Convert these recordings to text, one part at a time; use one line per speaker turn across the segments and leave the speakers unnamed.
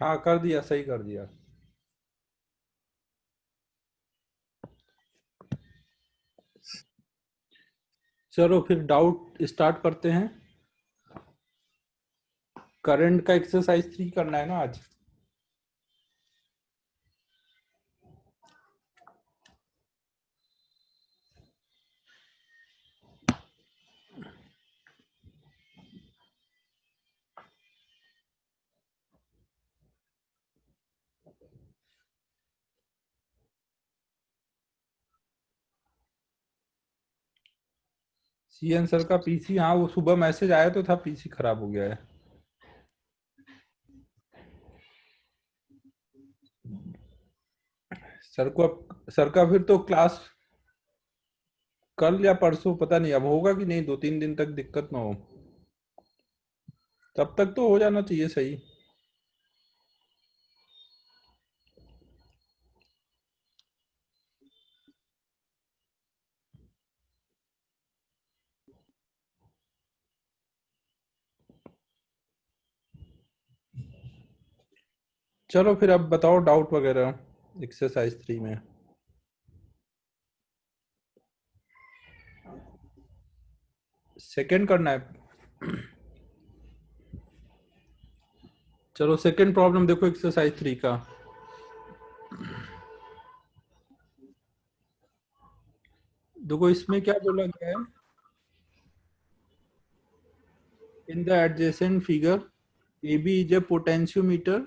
हाँ कर दिया, सही कर दिया। चलो फिर डाउट स्टार्ट करते हैं। करंट का एक्सरसाइज 3 करना है ना आज। सीएन सर का पीसी, हाँ वो सुबह मैसेज आया तो था, पीसी खराब हो गया है। सर का फिर तो क्लास कल या परसों, पता नहीं अब होगा कि नहीं, 2-3 दिन तक दिक्कत ना हो। तब तक तो हो जाना चाहिए सही। चलो फिर अब बताओ डाउट वगैरह एक्सरसाइज 3 में। सेकंड करना है। चलो सेकंड प्रॉब्लम देखो एक्सरसाइज 3 का। देखो इसमें क्या बोला गया है। In the adjacent figure, AB is a potentiometer,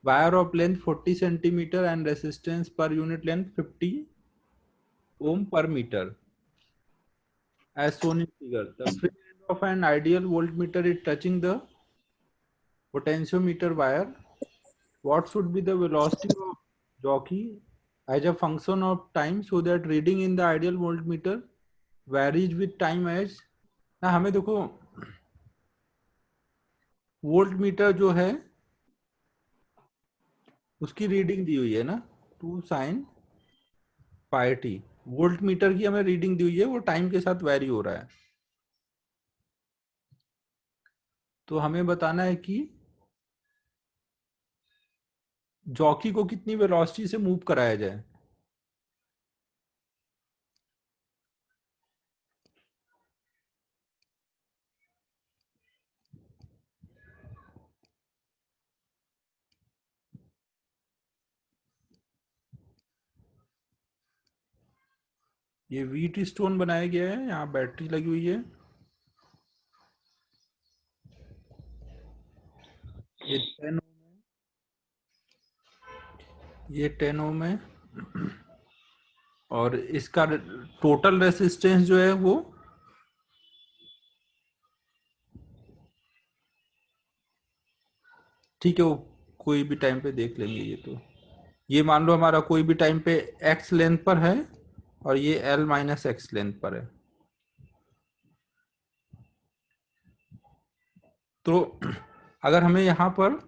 wire of length 40 centimeter and resistance per unit length 50 ohm per meter, as shown in figure. The free end of an ideal voltmeter is touching the potentiometer wire. What should be the velocity of jockey as a function of time so that reading in the ideal voltmeter varies with time as। ना हमें देखो volt meter जो है उसकी reading दी हुई है ना, 2 sin pi T. Volt meter की हमें रीडिंग दी हुई है, वो टाइम के साथ वेरी हो रहा है। तो हमें बताना है कि जॉकी को कितनी वेलोसिटी से मूव कराया जाए। ये व्हीट स्टोन बनाया गया है, यहाँ बैटरी लगी हुई है। ये 10 ओम है, ये 10 ओम है। और इसका टोटल रेसिस्टेंस जो है वो, ठीक है वो कोई भी टाइम पे देख लेंगे। ये तो ये मान लो हमारा कोई भी टाइम पे x लेंथ पर है और ये L-x लेंथ पर है। तो अगर हमें यहाँ पर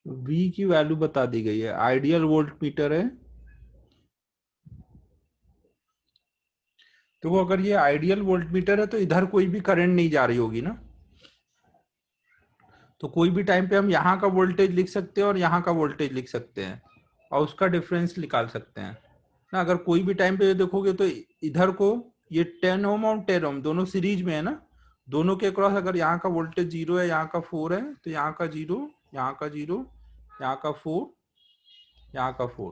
V की वैल्यू बता दी गई है, आइडियल वोल्ट मीटर है। तो वो अगर ये आइडियल वोल्ट मीटर है तो इधर कोई भी करंट नहीं जा रही होगी ना। तो कोई भी टाइम पे हम यहाँ का वोल्टेज लिख सकते हैं और यहाँ का वोल्टेज लिख सकते हैं और उसका डिफरेंस निकाल सकते हैं ना। अगर कोई भी टाइम पे देखोगे तो इधर को ये 10 ओम और 10 ओम दोनों सीरीज में है ना। दोनों के क्रॉस अगर यहाँ का वोल्टेज 0 है, यहाँ का 4 है, तो यहाँ का 0, यहाँ का 0, यहाँ का 4, यहाँ का 4।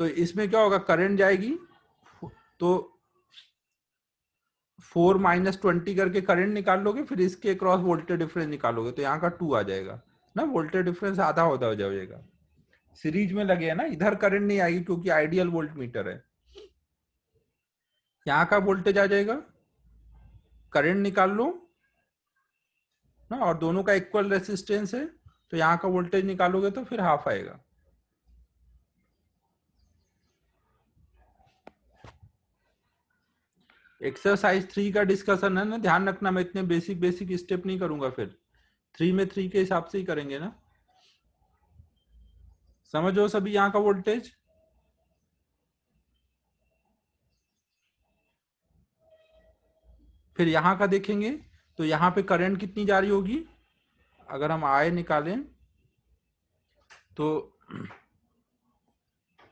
तो इसमें क्या होगा, करंट जाएगी तो 4 - 20 करके करंट निकाल लोगे, फिर इसके क्रॉस वोल्टेज डिफरेंस निकालोगे तो यहाँ का 2 आ जाएगा ना। वोल्टेज डिफरेंस आधा होता हो जाएगा। सीरीज में लगे है ना, इधर करंट नहीं आएगी क्योंकि आइडियल वोल्ट मीटर है। यहाँ का वोल्टेज आ जाएगा, करंट निकाल लो ना, और दोनों का इक्वल रेसिस्टेंस है तो यहाँ का वोल्टेज निकालोगे तो फिर हाफ आएगा। एक्सरसाइज 3 का डिस्कशन है ना, ध्यान रखना मैं इतने बेसिक बेसिक स्टेप नहीं करूंगा। फिर 3 में 3 के हिसाब से ही करेंगे ना। समझो सभी यहाँ का वोल्टेज। फिर यहाँ का देखेंगे तो यहाँ पे करंट कितनी जा रही होगी, अगर हम आई निकालें तो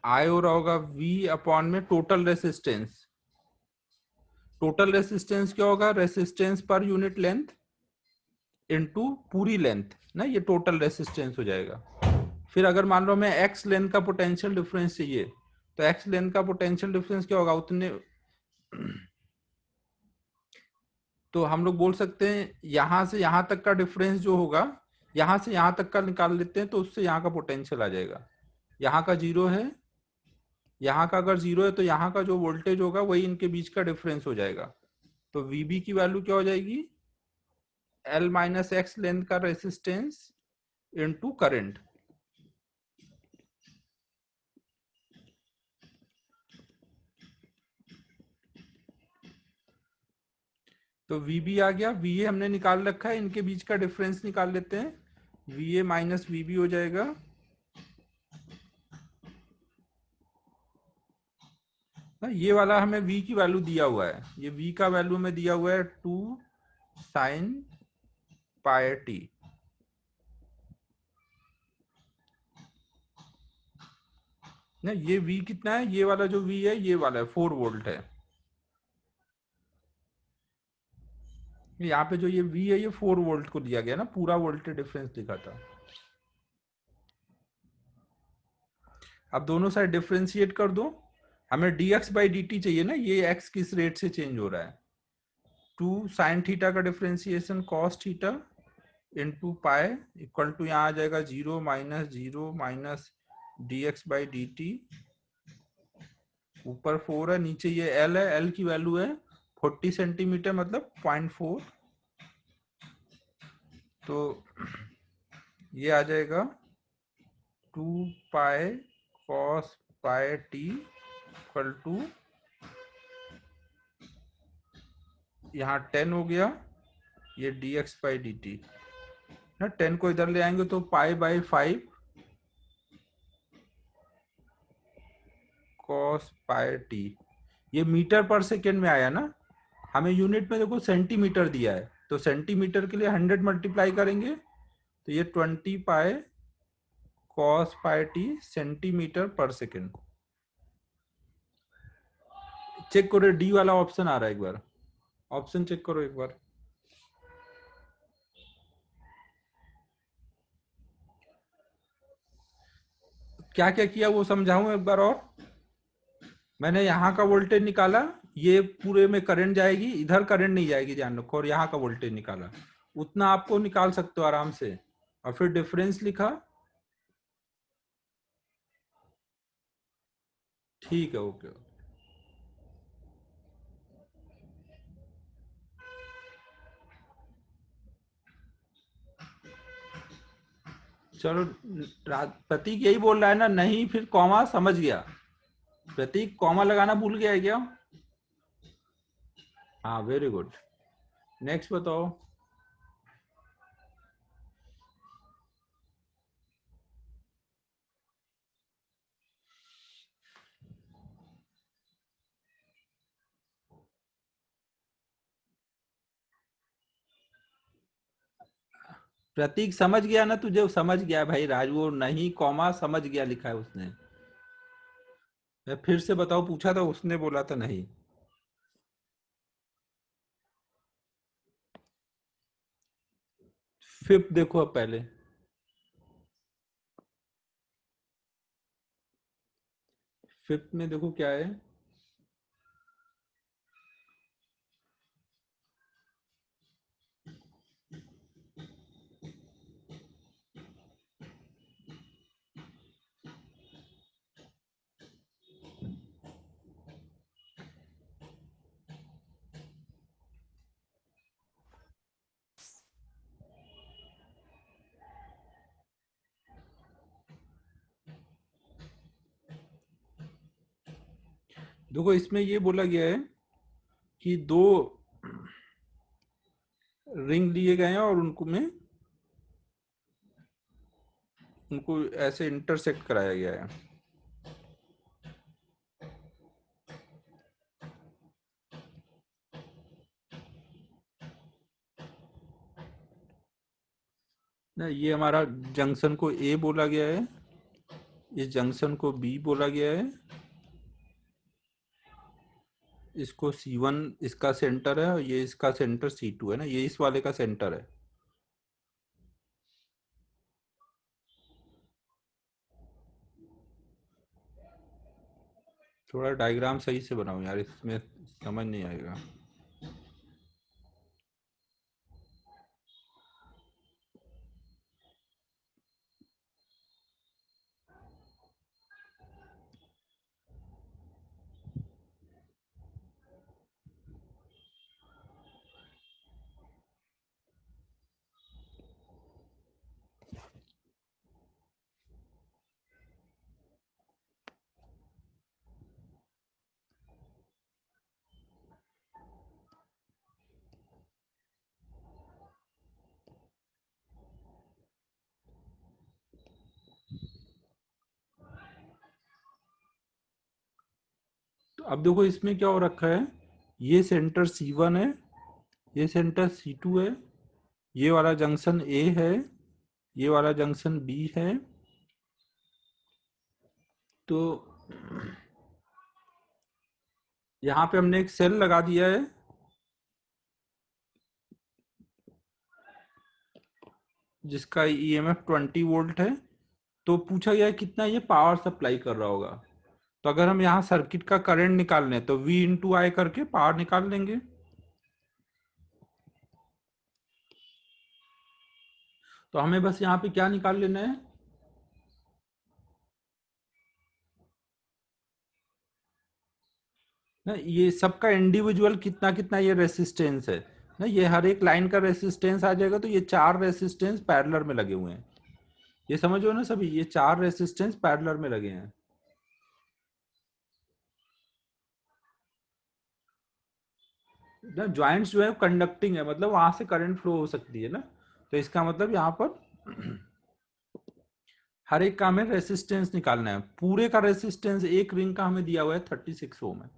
आई हो रहा होगा V अपॉन में टोटल रेसिस्टेंस। टोटल रेसिस्टेंस क्या होगा, रेसिस्टेंस पर यूनिट लेंथ इनटू पूरी लेंथ ना, ये टोटल रेसिस्टेंस हो जाएगा। फिर अगर मान लो मैं एक्स लेंथ का पोटेंशियल डिफरेंस चाहिए, तो एक्स लेंथ का पोटेंशियल डिफरेंस क्या होगा उतने, तो हम लोग बोल सकते हैं यहां से यहां तक का डिफरेंस जो होगा, यहां से यहां तक का निकाल लेते हैं तो उससे यहाँ का पोटेंशियल आ जाएगा। यहाँ का जीरो है, यहाँ का अगर जीरो है तो यहाँ का जो वोल्टेज होगा वही इनके बीच का डिफरेंस हो जाएगा। तो वीबी की वैल्यू क्या हो जाएगी, एल माइनस एक्स लेंथ का रेसिस्टेंस इनटू करंट। तो वीबी आ गया, वीए हमने निकाल रखा है, इनके बीच का डिफरेंस निकाल लेते हैं। वीए माइनस वीबी हो जाएगा, ये वाला हमें v की वैल्यू दिया हुआ है, ये v का वैल्यू हमें दिया हुआ है 2 sin पाई t। ना ये v कितना है, ये वाला जो v है ये वाला है 4 वोल्ट है। यहाँ पे जो ये v है ये 4 वोल्ट को दिया गया ना, पूरा वोल्टेज डिफरेंस लिखा था। अब दोनों साइड डिफरेंशिएट कर दो, हमें dx बाई dt चाहिए ना, ये x किस रेट से चेंज हो रहा है। 2 sin थीटा का differentiation cos theta into pi equal to यहाँ आ जाएगा 0 minus D X by D T, ऊपर 4 है, नीचे ये L है, L की वैल्यू है 40 सेंटीमीटर मतलब 0.4, तो ये आ जाएगा 2 pi cos pi T equal to, यहाँ 10 हो गया, ये D X by D T ना, 10 को इधर ले आएंगे तो pi by 5 cos pi T. ये मीटर पर सेकेंड में आया ना, हमें यूनिट में देखो सेंटीमीटर दिया है, तो सेंटीमीटर के लिए 100 मल्टीप्लाई करेंगे तो ये 20 पाई कॉस पाई टी सेंटीमीटर पर सेकेंड। चेक करो डी वाला ऑप्शन आ रहा है, एक बार ऑप्शन चेक करो एक बार। क्या क्या किया वो समझाऊं एक बार और। मैंने यहाँ का वोल्टेज निकाला, ये पूरे में करंट जाएगी, इधर करंट नहीं जाएगी ध्यान रखो, और यहाँ का वोल्टेज निकाला, उतना आपको निकाल सकते हो आराम से, और फिर डिफरेंस लिखा। ठीक है, ओके। चलो, प्रतीक यही बोल रहा है ना, नहीं फिर कॉमा समझ गया। प्रतीक कॉमा लगाना भूल गया है क्या। हाँ वेरी गुड, नेक्स्ट बताओ। प्रतीक समझ गया ना, तुझे समझ गया भाई राज, वो नहीं कॉमा समझ गया लिखा है उसने। मैं फिर से बताओ, पूछा था उसने बोला था नहीं। फिफ्थ देखो अब पहले, फिफ्थ में देखो क्या है। देखो इसमें ये बोला गया है कि दो रिंग लिए गए हैं और उनको में उनको ऐसे इंटरसेक्ट कराया गया है। ना ये हमारा जंक्शन को ए बोला गया है, इस जंक्शन को बी बोला गया है, इसको C1 इसका सेंटर है और ये इसका सेंटर C2 है ना, ये इस वाले का सेंटर है। थोड़ा डायग्राम सही से बनाओ यार, इसमें समझ नहीं आएगा। तो अब देखो इसमें क्या हो रखा है, ये सेंटर C1 है, ये सेंटर C2 है, ये वाला जंक्शन ए है, ये वाला जंक्शन बी है। तो यहाँ पे हमने एक सेल लगा दिया है जिसका ईएमएफ 20 वोल्ट है। तो पूछा गया है कितना ये पावर सप्लाई कर रहा होगा। तो अगर हम यहाँ सर्किट का करंट निकाल लें तो V इंटू आई करके पावर निकाल लेंगे। तो हमें बस यहाँ पे क्या निकाल लेना है, ना ये सबका इंडिविजुअल कितना कितना ये रेसिस्टेंस है ना, ये हर एक लाइन का रेसिस्टेंस आ जाएगा। तो ये चार रेसिस्टेंस पैरेलल में लगे हुए हैं, ये समझो ना सभी, ये चार रेसिस्टेंस पैरेलल में लगे हैं। ना ज्वाइंट्स जो है कंडक्टिंग है, मतलब वहां से करंट फ्लो हो सकती है ना। तो इसका मतलब यहाँ पर हर एक का हमें रेसिस्टेंस निकालना है। पूरे का रेसिस्टेंस एक रिंग का हमें दिया हुआ है 36 ओम है।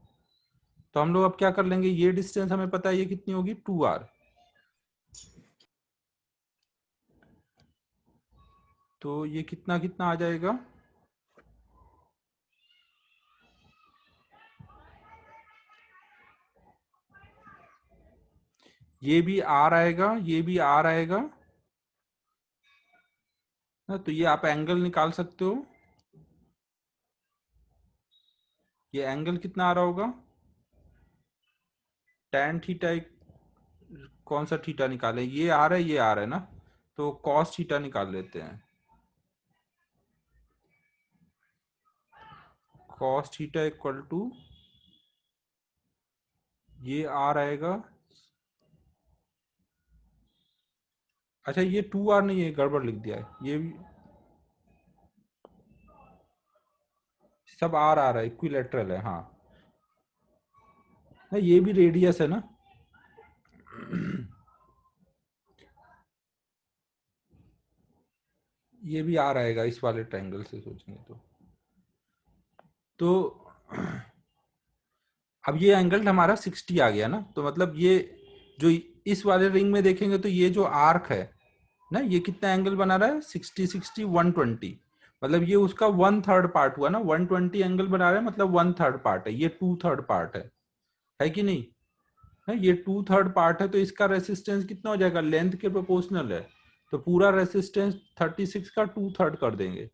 तो हम लोग अब क्या कर लेंगे, ये डिस्टेंस हमें पता है ये कितनी होगी 2R। तो ये कितना कितना आ जाएगा, ये भी R आएगा, ये भी R आएगा ना। तो ये आप एंगल निकाल सकते हो, ये एंगल कितना आ रहा होगा, tan थीटा। कौन सा थीटा निकाले, ये आ रहा है ये आ रहा है ना, तो cos थीटा निकाल लेते हैं। cos थीटा इक्वल टू ये R आएगा। अच्छा ये 2R नहीं है, गड़बड़ लिख दिया है, ये भी सब R आ रहा है, इक्विलेटरल है हाँ। ना ये भी रेडियस है ना, ये भी R आएगा इस वाले ट्रायंगल से सोचेंगे तो अब ये एंगल हमारा 60 आ गया ना। तो मतलब ये जो इस वाले रिंग में देखेंगे तो ये जो आर्क है ना, ये कितना एंगल बना रहा है, 60 60 120। मतलब ये उसका 1/3 पार्ट हुआ ना, 120 एंगल बना रहा है, मतलब 1/3 पार्ट है, ये 2/3 पार्ट है कि नहीं है। ये 2/3 पार्ट है, तो इसका रेसिस्टेंस कितना हो जाएगा, लेंथ के प्रोपोर्शनल है। तो पूरा रेसिस्टेंस 36 का 2/3 कर देंगे,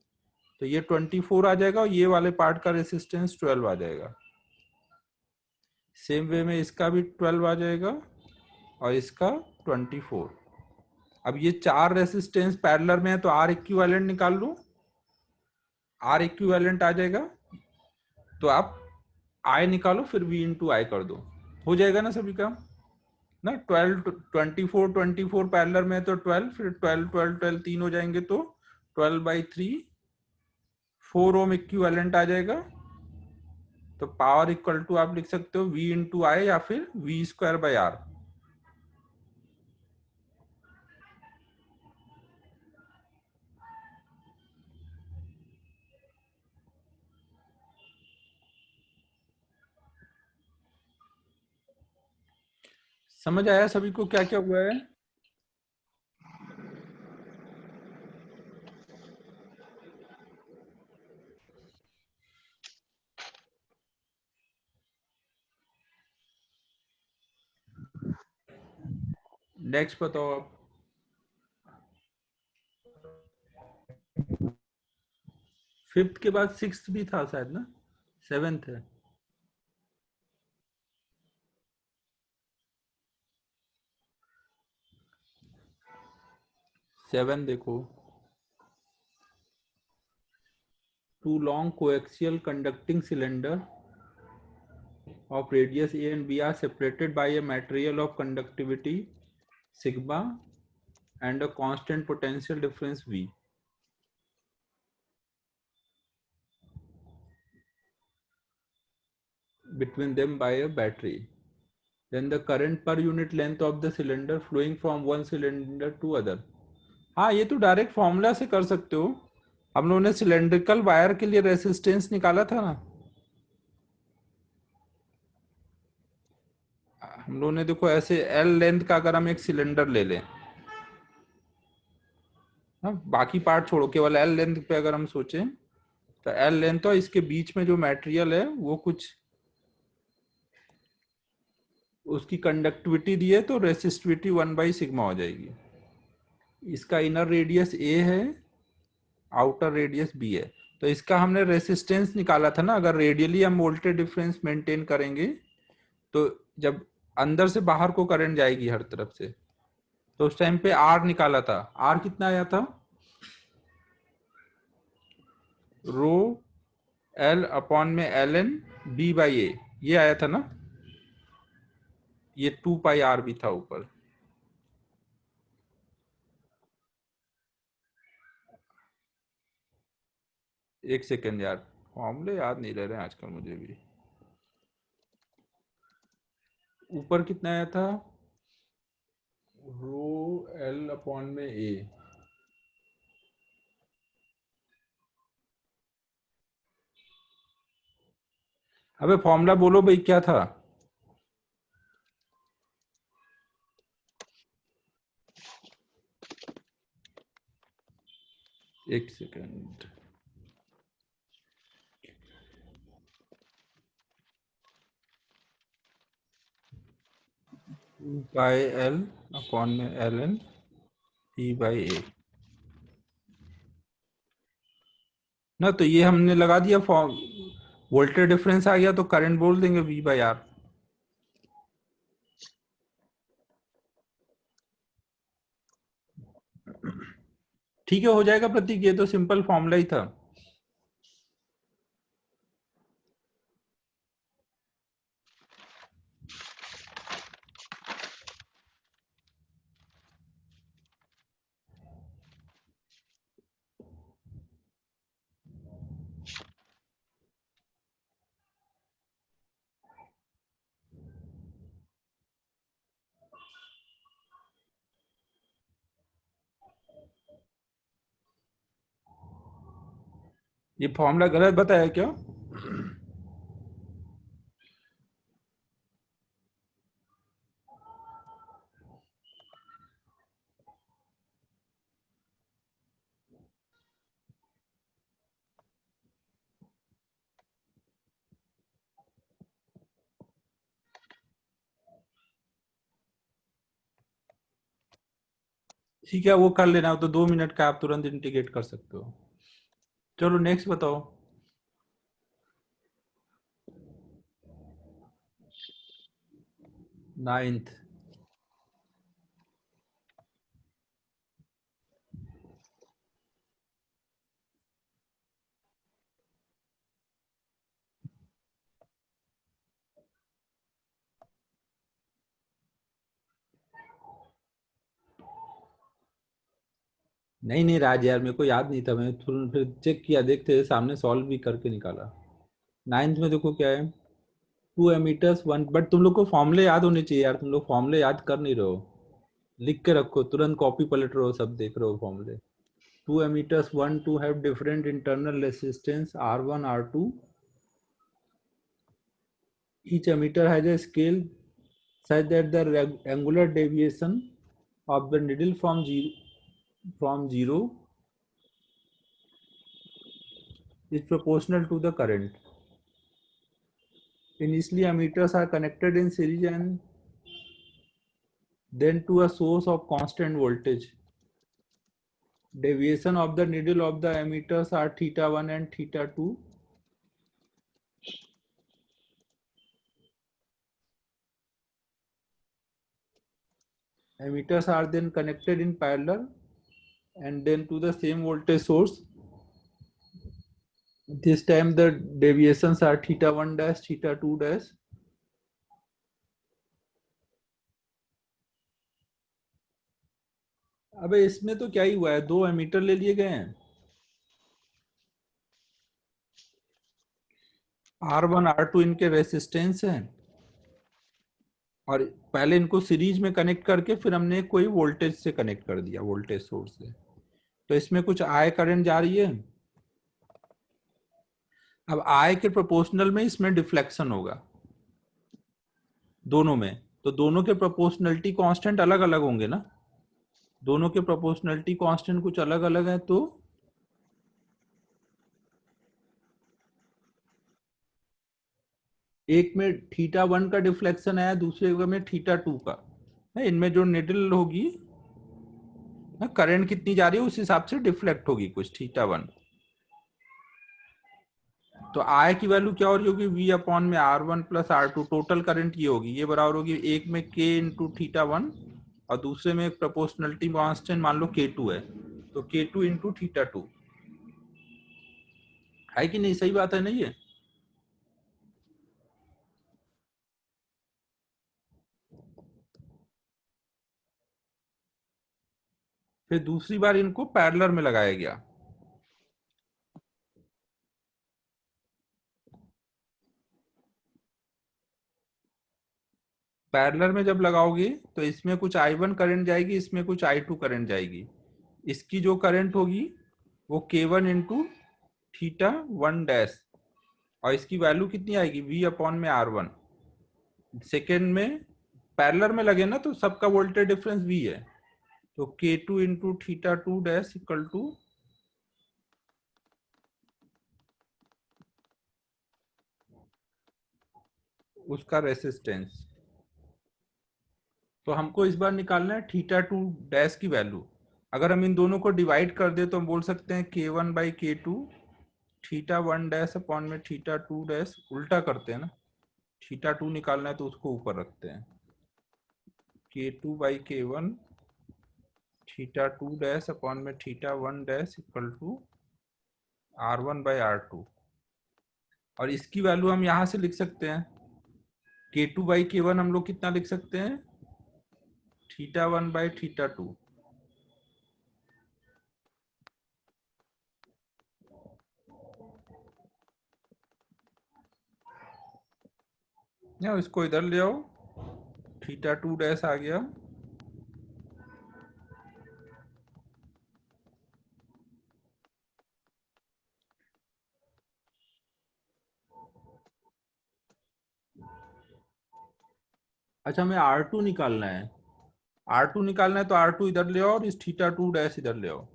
तो ये 24 आ जाएगा और ये वाले पार्ट का रेसिस्टेंस 12 आ जाएगा। सेम वे में इसका भी 12 आ जाएगा और इसका 24। अब ये चार रेसिस्टेंस पैरेलल में है तो आर इक्विवेलेंट निकाल लो, आर इक्विवेलेंट आ जाएगा। तो आप आई निकालो फिर वी इंटू आई कर दो, हो जाएगा ना सभी का ना। 12 24 24 पैरेलल में है तो 12, फिर 12 12 12 तीन हो जाएंगे तो 12/3 4 ओम इक्विवेलेंट आ जाएगा। तो पावर इक्वल टू आप लिख सकते हो V इंटू आई या फिर V²/R। समझ आया सभी को क्या क्या हुआ है? नेक्स्ट बताओ आप। फिफ्थ के बाद सिक्स्थ भी था शायद ना, सेवेंथ है। सेवन देखो, two long coaxial conducting cylinder of radius a and b are separated by a material of conductivity sigma and a constant potential difference v. Between them by a battery. Then the current per unit length of the cylinder flowing from one cylinder to other. हाँ, ये तो direct formula से कर सकते हो। हम लोगों ने सिलेंड्रिकल वायर के लिए रेसिस्टेंस निकाला था ना। हम लोगों ने देखो ऐसे एल लेंथ का अगर हम एक सिलेंडर ले लें, हाँ, बाकी पार्ट छोड़ो, केवल एल लेंथ पे अगर हम सोचें तो एल लेंथ और इसके बीच में जो मटेरियल है वो कुछ उसकी कंडक्टिविटी दी है, तो रेसिस्टिविटी 1/सिग्मा हो जाएगी। इसका इनर रेडियस ए है, आउटर रेडियस बी है, तो इसका हमने रेसिस्टेंस निकाला था ना। अगर रेडियली हम वोल्टेज डिफरेंस मेंटेन करेंगे तो जब अंदर से बाहर को करंट जाएगी हर तरफ से, तो उस टाइम पे आर निकाला था। आर कितना आया था? रो एल अपॉन में एल एन बी बाई ए, ये आया था ना। ये 2 पाई आर भी था ऊपर। एक सेकेंड यार, फॉर्मूले याद नहीं रह रहे हैं आजकल मुझे भी। ऊपर कितना आया था? रो एल अपॉन में ए। अबे फॉर्मूला बोलो भाई, क्या था? एक सेकेंड। 2 पाई एल अपॉन में एल एन ई बाई ए ना, तो ये हमने लगा दिया फॉर्म। वोल्टेज डिफरेंस आ गया तो करंट बोल देंगे वी बाई आर। ठीक है, हो जाएगा प्रतीक, ये तो सिंपल फॉर्मूला ही था। ये फॉर्मूला गलत बताया क्या? ठीक है, वो कर लेना, वो तो 2 मिनट का, आप तुरंत इंटीग्रेट कर सकते हो। चलो नेक्स्ट बताओ। नाइन्थ। नहीं नहीं राज यार, मेरे को याद नहीं था, मैं फिर चेक किया, देखते सामने सॉल्व भी करके निकाला। नाइन्थ में देखो क्या है, 2 एमीटर्स 1, बट तुम लोग को फॉर्मूले याद होने चाहिए यार, तुम लोग फॉर्मूले याद कर नहीं रहे हो। लिख के रखो, तुरंत कॉपी पलट रहे हो, सब देख रहे हो फॉर्मूले। 2 ammeters 1 2 have different internal resistance R1 R2. Each emitter has a scale such that the angular deviation of the needle from zero is proportional to the current. Initially, ammeters are connected in series and then to a source of constant voltage. Deviation of the needle of the ammeters are theta 1 and theta 2. Ammeters are then connected in parallel and then to the same voltage source. This time the deviations are theta 1 dash, theta 2 dash. अबे इसमें तो क्या ही हुआ है, दो ammeter ले लिए गए हैं, R1 R2 इनके रेसिस्टेंस हैं और पहले इनको सीरीज में कनेक्ट करके फिर हमने कोई वोल्टेज से कनेक्ट कर दिया, वोल्टेज सोर्स से। तो इसमें कुछ I करंट जा रही है। अब I के प्रोपोर्शनल में इसमें डिफ्लेक्शन होगा दोनों में, तो दोनों के प्रोपोर्शनलिटी कांस्टेंट अलग अलग होंगे ना, दोनों के प्रोपोर्शनलिटी कांस्टेंट कुछ अलग अलग है। तो एक में थीटा 1 का डिफ्लेक्शन आया, दूसरे में थीटा 2 का। इनमें जो निडल होगी ना, करंट कितनी जा रही है उस हिसाब से डिफ्लेक्ट होगी कुछ थीटा 1। तो I की वैल्यू क्या हो रही होगी, V अपॉन में R1 plus R2, total current ये होगी, ये बराबर होगी एक में K इंटू थीटा 1 और दूसरे में एक प्रोपोर्शनलिटी कांस्टेंट मान लो K2 है, तो K2 इंटू थीटा 2 है कि नहीं, सही बात है नहीं है। फिर दूसरी बार इनको पैरेलल में लगाया गया। पैरेलल में जब लगाओगे तो इसमें कुछ I1 करंट जाएगी, इसमें कुछ I2 करंट जाएगी। इसकी जो करंट होगी वो K1 इंटू थीटा 1 डैश और इसकी वैल्यू कितनी आएगी, V अपॉन में R1। सेकेंड में पैरेलल में लगे ना तो सबका वोल्टेज डिफरेंस V है, तो K2 into theta 2 dash equal to उसका रेसिस्टेंस। तो हमको इस बार निकालना है थीटा 2 डैश की वैल्यू। अगर हम इन दोनों को डिवाइड कर दे तो हम बोल सकते हैं K1 by K2 theta 1 dash upon में थीटा 2 डैश, उल्टा करते हैं ना, थीटा 2 निकालना है तो उसको ऊपर रखते हैं, K2 by K1 theta 2 dash upon में theta 1 dash equal to R1 by R2। और इसकी वैल्यू हम यहां से लिख सकते हैं, K2 बाई K1 हम लोग कितना लिख सकते हैं, थीटा 1 बाई थीटा 2। इसको इधर ले आओ, थीटा 2 डैश आ गया, अच्छा हमें R2 निकालना है, R2 निकालना है तो R2 इधर ले आओ और इस थीटा 2 डैश इधर ले आओ।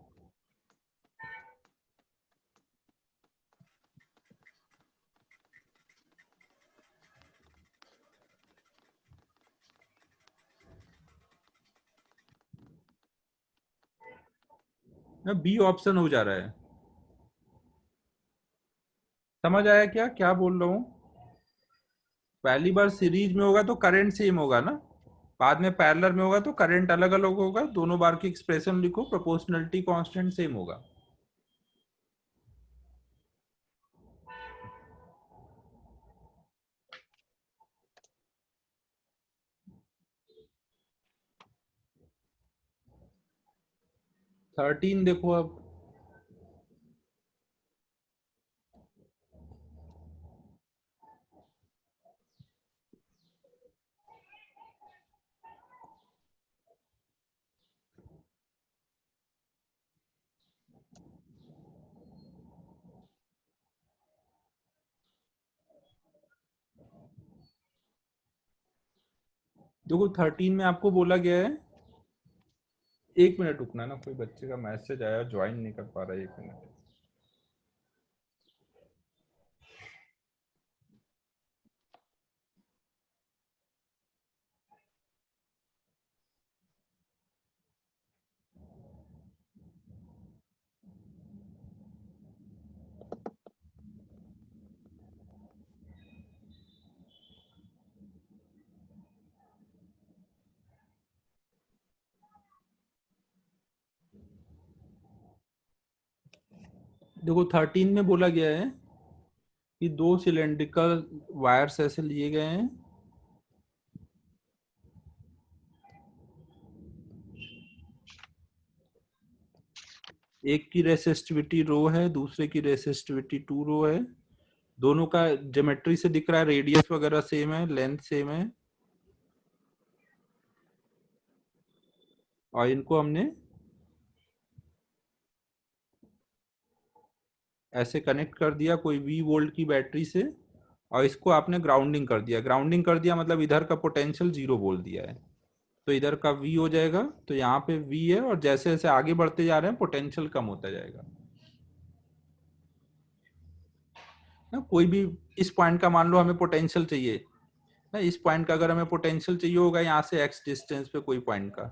बी ऑप्शन हो जा रहा है, समझ आया क्या क्या बोल रहा हूँ। पहली बार सीरीज में होगा तो करंट सेम होगा ना, बाद में पैरेलल में होगा तो करंट अलग अलग होगा, दोनों बार की एक्सप्रेशन लिखो, प्रोपोर्शनलिटी कांस्टेंट सेम होगा। थर्टीन देखो अब, देखो 13 में आपको बोला गया है, एक मिनट रुकना ना, कोई बच्चे का मैसेज आया, ज्वाइन नहीं कर पा रहा है, एक मिनट। देखो 13 में बोला गया है कि दो सिलेंड्रिकल वायर्स ऐसे लिए गए हैं, एक की रेसिस्टिविटी रो है, दूसरे की रेसिस्टिविटी 2 रो है, दोनों का ज्योमेट्री से दिख रहा है रेडियस वगैरह सेम है, लेंथ सेम है, और इनको हमने ऐसे कनेक्ट कर दिया कोई V वोल्ट की बैटरी से, और इसको आपने ग्राउंडिंग कर दिया। ग्राउंडिंग कर दिया मतलब इधर का पोटेंशियल 0 बोल दिया है, तो इधर का V हो जाएगा, तो यहाँ पे V है, और जैसे जैसे आगे बढ़ते जा रहे हैं पोटेंशियल कम होता जाएगा ना। कोई भी इस पॉइंट का मान लो हमें पोटेंशियल चाहिए ना, इस पॉइंट का अगर हमें पोटेंशियल चाहिए होगा यहाँ से x डिस्टेंस पे कोई पॉइंट का,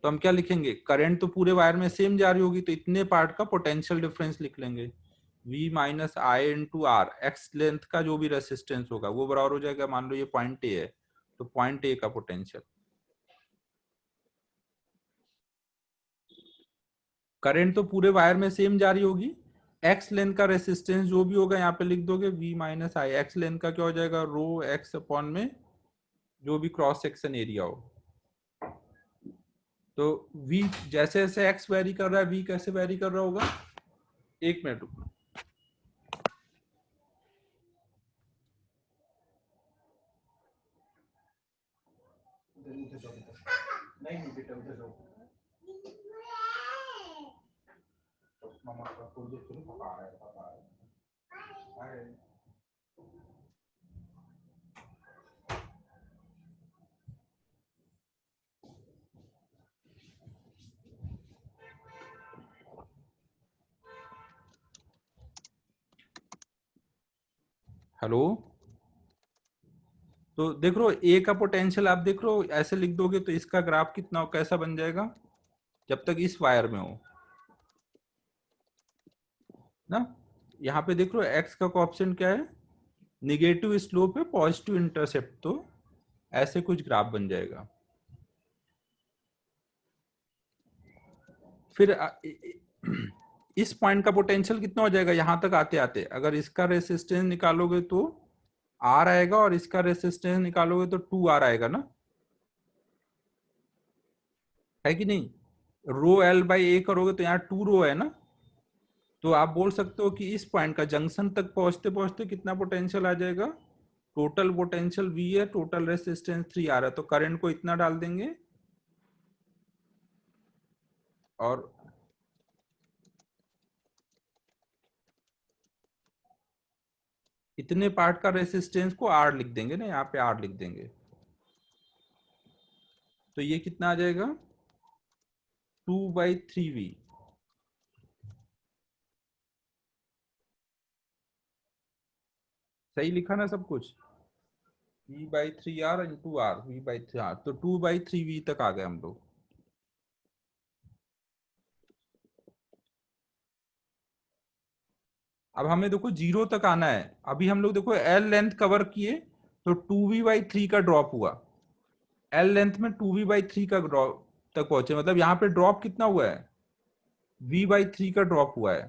तो हम क्या लिखेंगे, करंट तो पूरे वायर में सेम जा रही होगी, तो इतने पार्ट का पोटेंशियल डिफरेंस लिख लेंगे, V minus I into R, X length का जो भी रेसिस्टेंस होगा वो बराबर हो जाएगा, मान लो ये पॉइंट ए है, तो पॉइंट ए का पोटेंशियल। करंट तो पूरे वायर में सेम जा रही होगी, एक्स लेंथ का रेसिस्टेंस जो भी होगा यहाँ पे लिख दोगे, V माइनस आई, एक्स लेंथ का क्या हो जाएगा, रो एक्स अपॉन में जो भी क्रॉस सेक्शन एरिया हो। तो V जैसे जैसे x वेरी कर रहा है, V कैसे वेरी कर रहा होगा, एक मिनट रुको। हेलो, तो देख लो ए का पोटेंशियल आप देख लो, ऐसे लिख दोगे तो इसका ग्राफ कितना कैसा बन जाएगा, जब तक इस वायर में हो ना। यहाँ पे देख लो एक्स का कोएफिशिएंट क्या है, निगेटिव स्लोप है, पॉजिटिव इंटरसेप्ट, तो ऐसे कुछ ग्राफ बन जाएगा। फिर इस पॉइंट का पोटेंशियल कितना हो जाएगा, यहां तक आते आते अगर इसका रेसिस्टेंस निकालोगे तो आर आएगा, और इसका रेसिस्टेंस निकालोगे तो 2R आएगा ना, है कि नहीं। रो एल बाई ए करोगे तो यहाँ 2 रो है ना, तो आप बोल सकते हो कि इस पॉइंट का जंक्शन तक पहुंचते पहुंचते कितना पोटेंशियल आ जाएगा, टोटल पोटेंशियल V है, टोटल रेसिस्टेंस 3R है, तो करंट को इतना डाल देंगे, और इतने पार्ट का रेसिस्टेंस को R लिख देंगे ना, यहाँ पे R लिख देंगे, तो ये कितना आ जाएगा, 2/3V। सही लिखा ना सब कुछ, V/3R इंटू R, V/3R, तो 2/3V तक आ गए हम लोग। अब हमें देखो 0 तक आना है, अभी हम लोग देखो L लेंथ कवर किए, तो 2V/3 का ड्रॉप हुआ, L लेंथ में 2V/3 का ड्रॉप तक पहुंचे, मतलब यहाँ पे ड्रॉप कितना हुआ है, V/3 का ड्रॉप हुआ है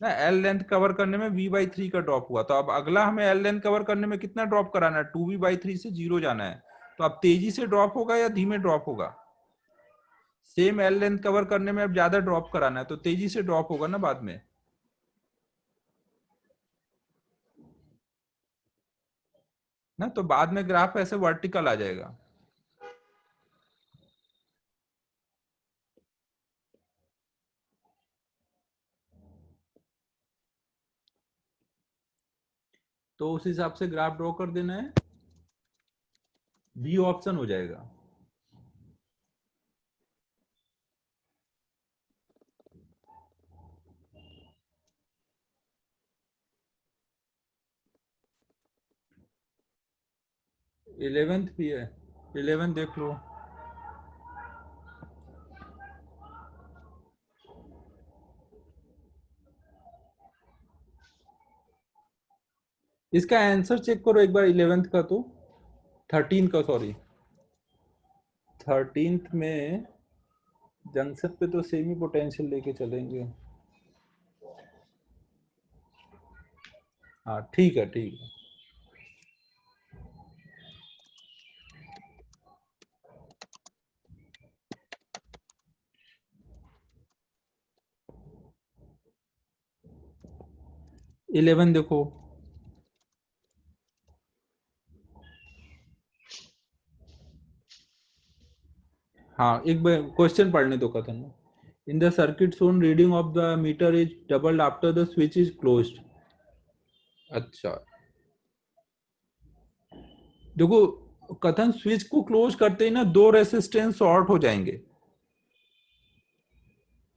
ना। L लेंथ कवर करने में V/3 का ड्रॉप हुआ, तो अब अगला हमें L लेंथ कवर करने में कितना ड्रॉप कराना है, 2V/3 से 0 जाना है, तो अब तेजी से ड्रॉप होगा या धीमे ड्रॉप होगा, सेम L लेंथ कवर करने में अब ज्यादा ड्रॉप कराना है, तो तेजी से ड्रॉप होगा ना बाद में ना, तो बाद में ग्राफ ऐसे वर्टिकल आ जाएगा। तो उस हिसाब से ग्राफ ड्रॉ कर देना है, बी ऑप्शन हो जाएगा। 11th भी है, 11 देख लो। इसका आंसर चेक करो एक बार 11th का, तो 13 का, सॉरी 13th में जंक्शन पे तो सेमी पोटेंशियल लेके चलेंगे। हाँ ठीक है, ठीक है। इलेवन देखो। हाँ एक बार क्वेश्चन पढ़ने दो कथन में। In the circuit shown reading of the meter is doubled after the switch is closed. अच्छा देखो, कथन स्विच को क्लोज करते ही ना दो रेसिस्टेंस शॉर्ट हो जाएंगे।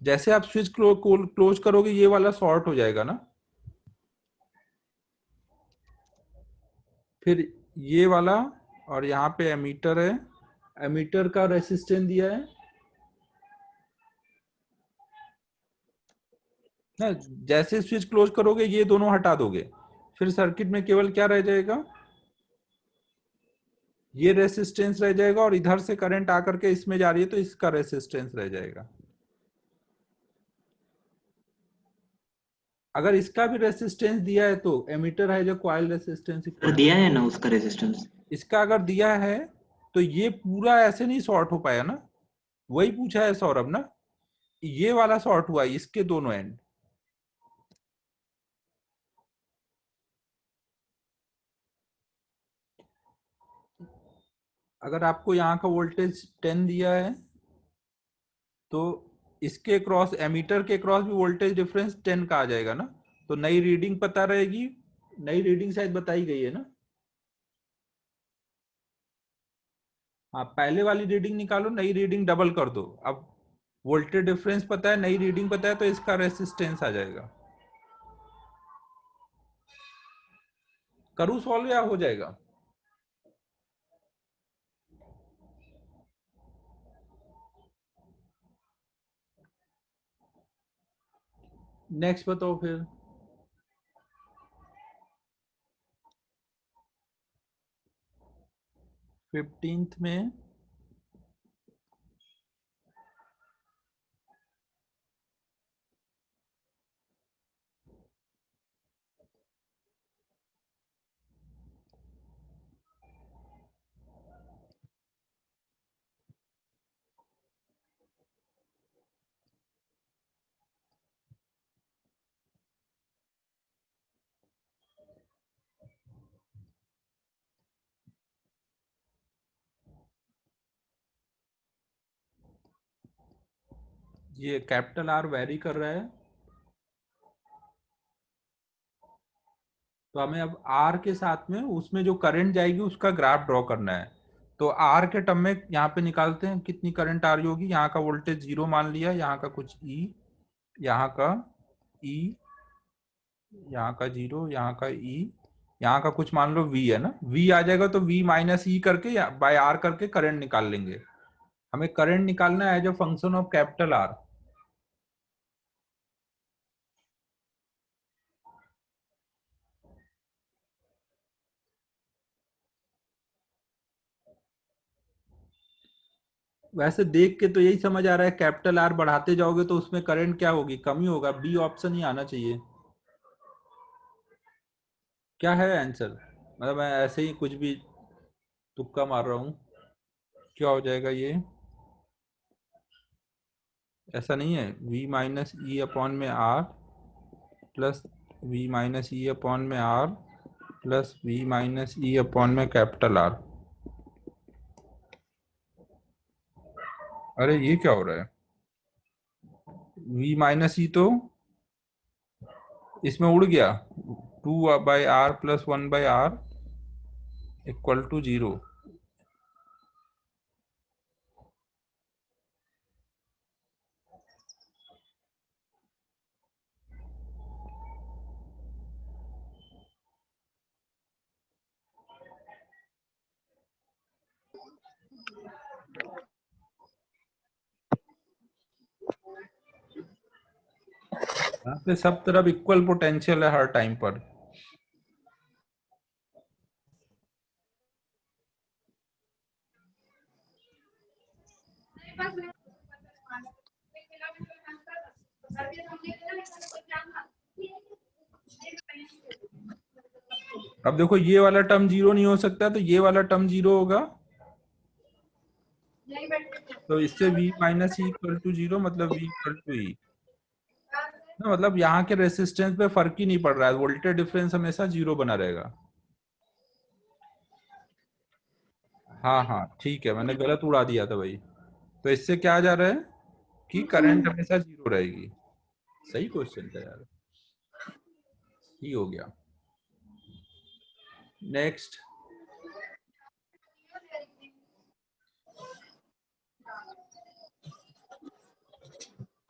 जैसे आप स्विच क्लोज करोगे ये वाला शॉर्ट हो जाएगा ना, फिर ये वाला, और यहाँ पे एमीटर है, एमीटर का रेसिस्टेंस दिया है ना। जैसे स्विच क्लोज करोगे ये दोनों हटा दोगे, फिर सर्किट में केवल क्या रह जाएगा, ये रेसिस्टेंस रह जाएगा, और इधर से करंट आकर के इसमें जा रही है तो इसका रेसिस्टेंस रह जाएगा। अगर इसका भी रेसिस्टेंस दिया है तो एमीटर है जो कॉइल रेसिस्टेंस इक्वल
दिया है ना उसका रेजिस्टेंस।
इसका अगर दिया है तो ये पूरा ऐसे नहीं शॉर्ट हो पाया ना। वही पूछा है सौरभ ना, ये वाला शॉर्ट हुआ है, इसके दोनों एंड। अगर आपको यहाँ का वोल्टेज 10 दिया है तो इसके क्रॉस, एमीटर के क्रॉस भी वोल्टेज डिफरेंस 10 का आ जाएगा ना। तो नई रीडिंग पता रहेगी, नई रीडिंग शायद बताई गई है ना। हाँ पहले वाली रीडिंग निकालो, नई रीडिंग डबल कर दो। अब वोल्टेज डिफरेंस पता है, नई रीडिंग पता है, तो इसका रेसिस्टेंस आ जाएगा। करूँ सॉल्व या हो जाएगा? नेक्स्ट बताओ फिर। 15th में ये कैपिटल आर वेरी कर रहा है, तो हमें अब आर के साथ में उसमें जो करंट जाएगी उसका ग्राफ ड्रॉ करना है। तो आर के टर्म में यहाँ पे निकालते हैं कितनी करंट आ रही होगी। यहाँ का वोल्टेज 0 मान लिया, यहाँ का कुछ ई, यहाँ का ई, यहाँ का 0, यहाँ का ई, यहाँ का कुछ मान लो वी है ना। वी आ जाएगा तो वी माइनस ई करके या बाय आर करके करंट निकाल लेंगे। हमें करंट निकालना है as a function of capital R. वैसे देख के तो यही समझ आ रहा है, कैपिटल आर बढ़ाते जाओगे तो उसमें करंट क्या होगी, कमी होगा। बी ऑप्शन ही आना चाहिए। क्या है आंसर? मतलब मैं ऐसे ही कुछ भी तुक्का मार रहा हूँ। क्या हो जाएगा ये? ऐसा नहीं है, v माइनस ई अपॉन में R plus v minus e upon में R plus v minus e upon में कैपिटल आर। अरे ये क्या हो रहा है? v माइनस ई तो इसमें उड़ गया, 2/r plus 1/r equal to 0। यहाँ पे सब तरफ इक्वल पोटेंशियल है हर टाइम पर। अब देखो ये वाला टर्म जीरो नहीं हो सकता, तो ये वाला टर्म जीरो होगा, तो इससे v minus E equal to zero, मतलब v इक्वल टू ई ना, मतलब यहाँ के रेसिस्टेंस पे फर्क ही नहीं पड़ रहा है, वोल्टेज डिफरेंस हमेशा जीरो बना रहेगा। हाँ हाँ ठीक है, मैंने गलत उड़ा दिया था भाई। तो इससे क्या आ जा रहा है कि करंट हमेशा जीरो रहेगी। सही क्वेश्चन था यार, ही हो गया। नेक्स्ट।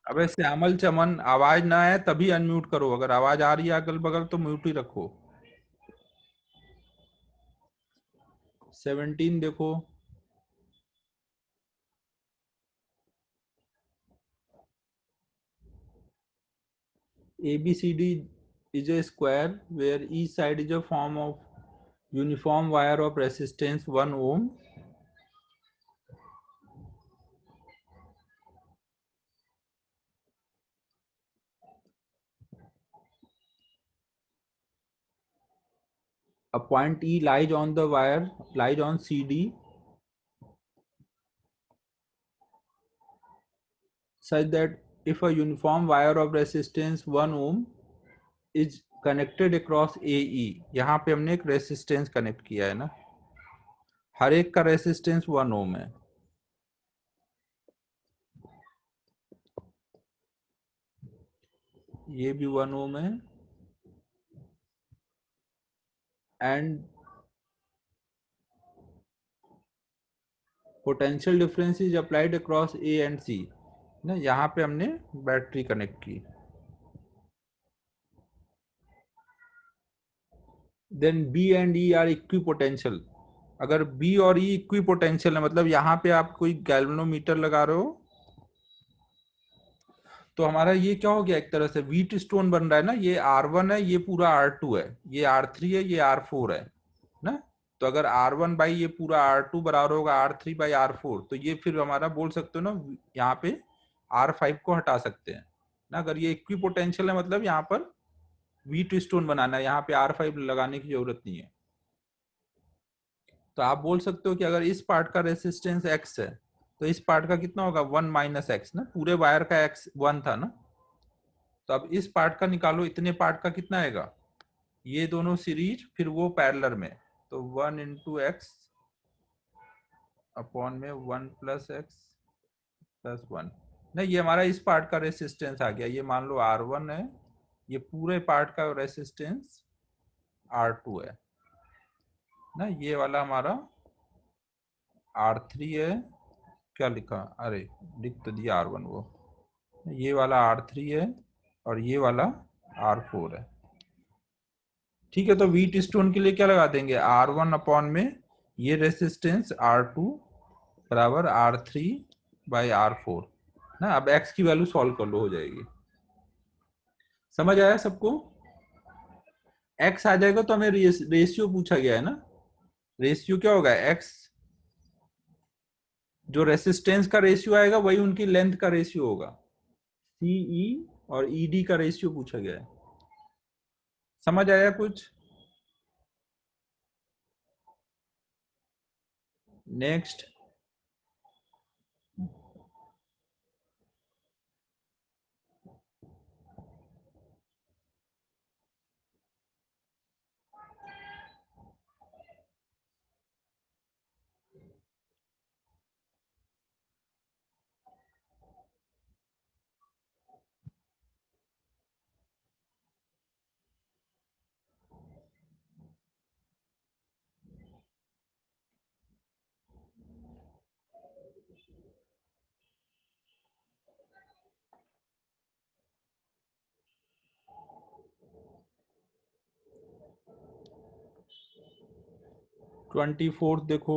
अबे श्यामल चमन, आवाज ना आए तभी अनम्यूट करो, अगर आवाज आ रही है अगल बगल तो म्यूट ही रखो। 17 देखो। ABCD is a square where each side is a form of uniform wire of resistance 1 ohm. A point E lies on the wire, lies on CD, such that if a uniform wire of resistance 1 ohm is connected across AE, यहाँ पे हमने एक resistance connect किया है ना, हर एक का resistance 1 ohm है। ये भी 1 ओम है, and potential difference is applied across A and C ना, यहाँ पे हमने बैटरी कनेक्ट की। Then B and E are equipotential. अगर बी और ई इक्वी पोटेंशियल है, मतलब यहाँ पे आप कोई गैल्वेनोमीटर लगा रहे हो, तो हमारा ये क्या हो गया, एक तरह से व्हीट स्टोन बन रहा है ना, ये R1 है, ये पूरा R2 है, ये R3 है, ये R4 है ना। तो अगर R1 बाई ये पूरा R2 बराबर होगा R3 बाई R4, तो ये फिर हमारा बोल सकते हो ना, यहाँ पे R5 को हटा सकते हैं ना। अगर ये इक्वी पोटेंशियल है, मतलब यहाँ पर व्हीट स्टोन बनाना है, यहाँ पे R5 लगाने की जरूरत नहीं है। तो आप बोल सकते हो कि अगर इस पार्ट का रेसिस्टेंस X है, तो इस पार्ट का कितना होगा, 1 माइनस एक्स ना, पूरे वायर का X 1 था ना। तो अब इस पार्ट का निकालो, इतने पार्ट का कितना आएगा, ये दोनों सीरीज फिर वो पैरेलल में, तो 1 इंटू एक्स अपॉन में 1 प्लस एक्स प्लस 1 नहीं, ये हमारा इस पार्ट का रेसिस्टेंस आ गया, ये मान लो R1 है, ये पूरे पार्ट का रेसिस्टेंस R2 है ना, ये वाला हमारा R3 है। क्या लिखा, अरे लिख तो दिया R1 वो, ये वाला R3 है और ये वाला R4 है। ठीक है, तो व्हीट स्टोन के लिए क्या लगा देंगे, R1 अपॉन में ये रेसिस्टेंस R2 बराबर R3 बाई R4 ना। अब x की वैल्यू सॉल्व कर लो, हो जाएगी। समझ आया सबको। x आ जाएगा तो हमें रेशियो पूछा गया है ना, रेशियो क्या होगा, x जो रेसिस्टेंस का रेशियो आएगा वही उनकी लेंथ का रेशियो होगा, CE और ED का रेशियो पूछा गया है। समझ आया कुछ। नेक्स्ट। 24 देखो।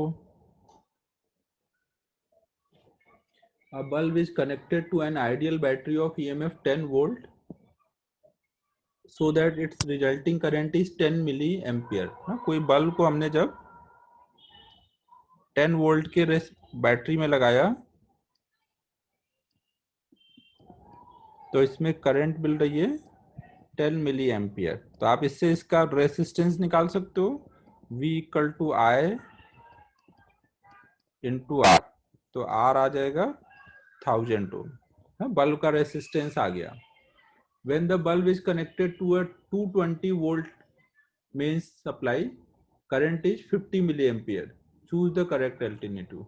A bulb is connected to an ideal battery of EMF 10 volt so that its resulting current is 10 milli ampere. कोई बल्ब को हमने जब 10 वोल्ट के बैटरी में लगाया तो इसमें करंट मिल रही है 10 मिली एम्पियर। तो आप इससे इसका रेसिस्टेंस निकाल सकते हो, V equal to I into R. तो आर आ जाएगा 1000 ओम। बल्ब का रेसिस्टेंस आ गया। When the bulb is connected to a 220 volt mains supply, current is 50 milliampere. Choose the correct alternative.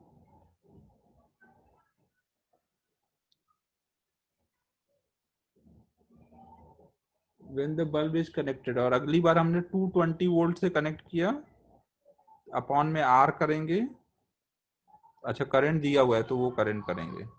When the bulb is connected, और अगली बार हमने 220 volt से connect किया, अपॉन में आर करेंगे। अच्छा, करंट दिया हुआ है तो वो करंट करेंगे।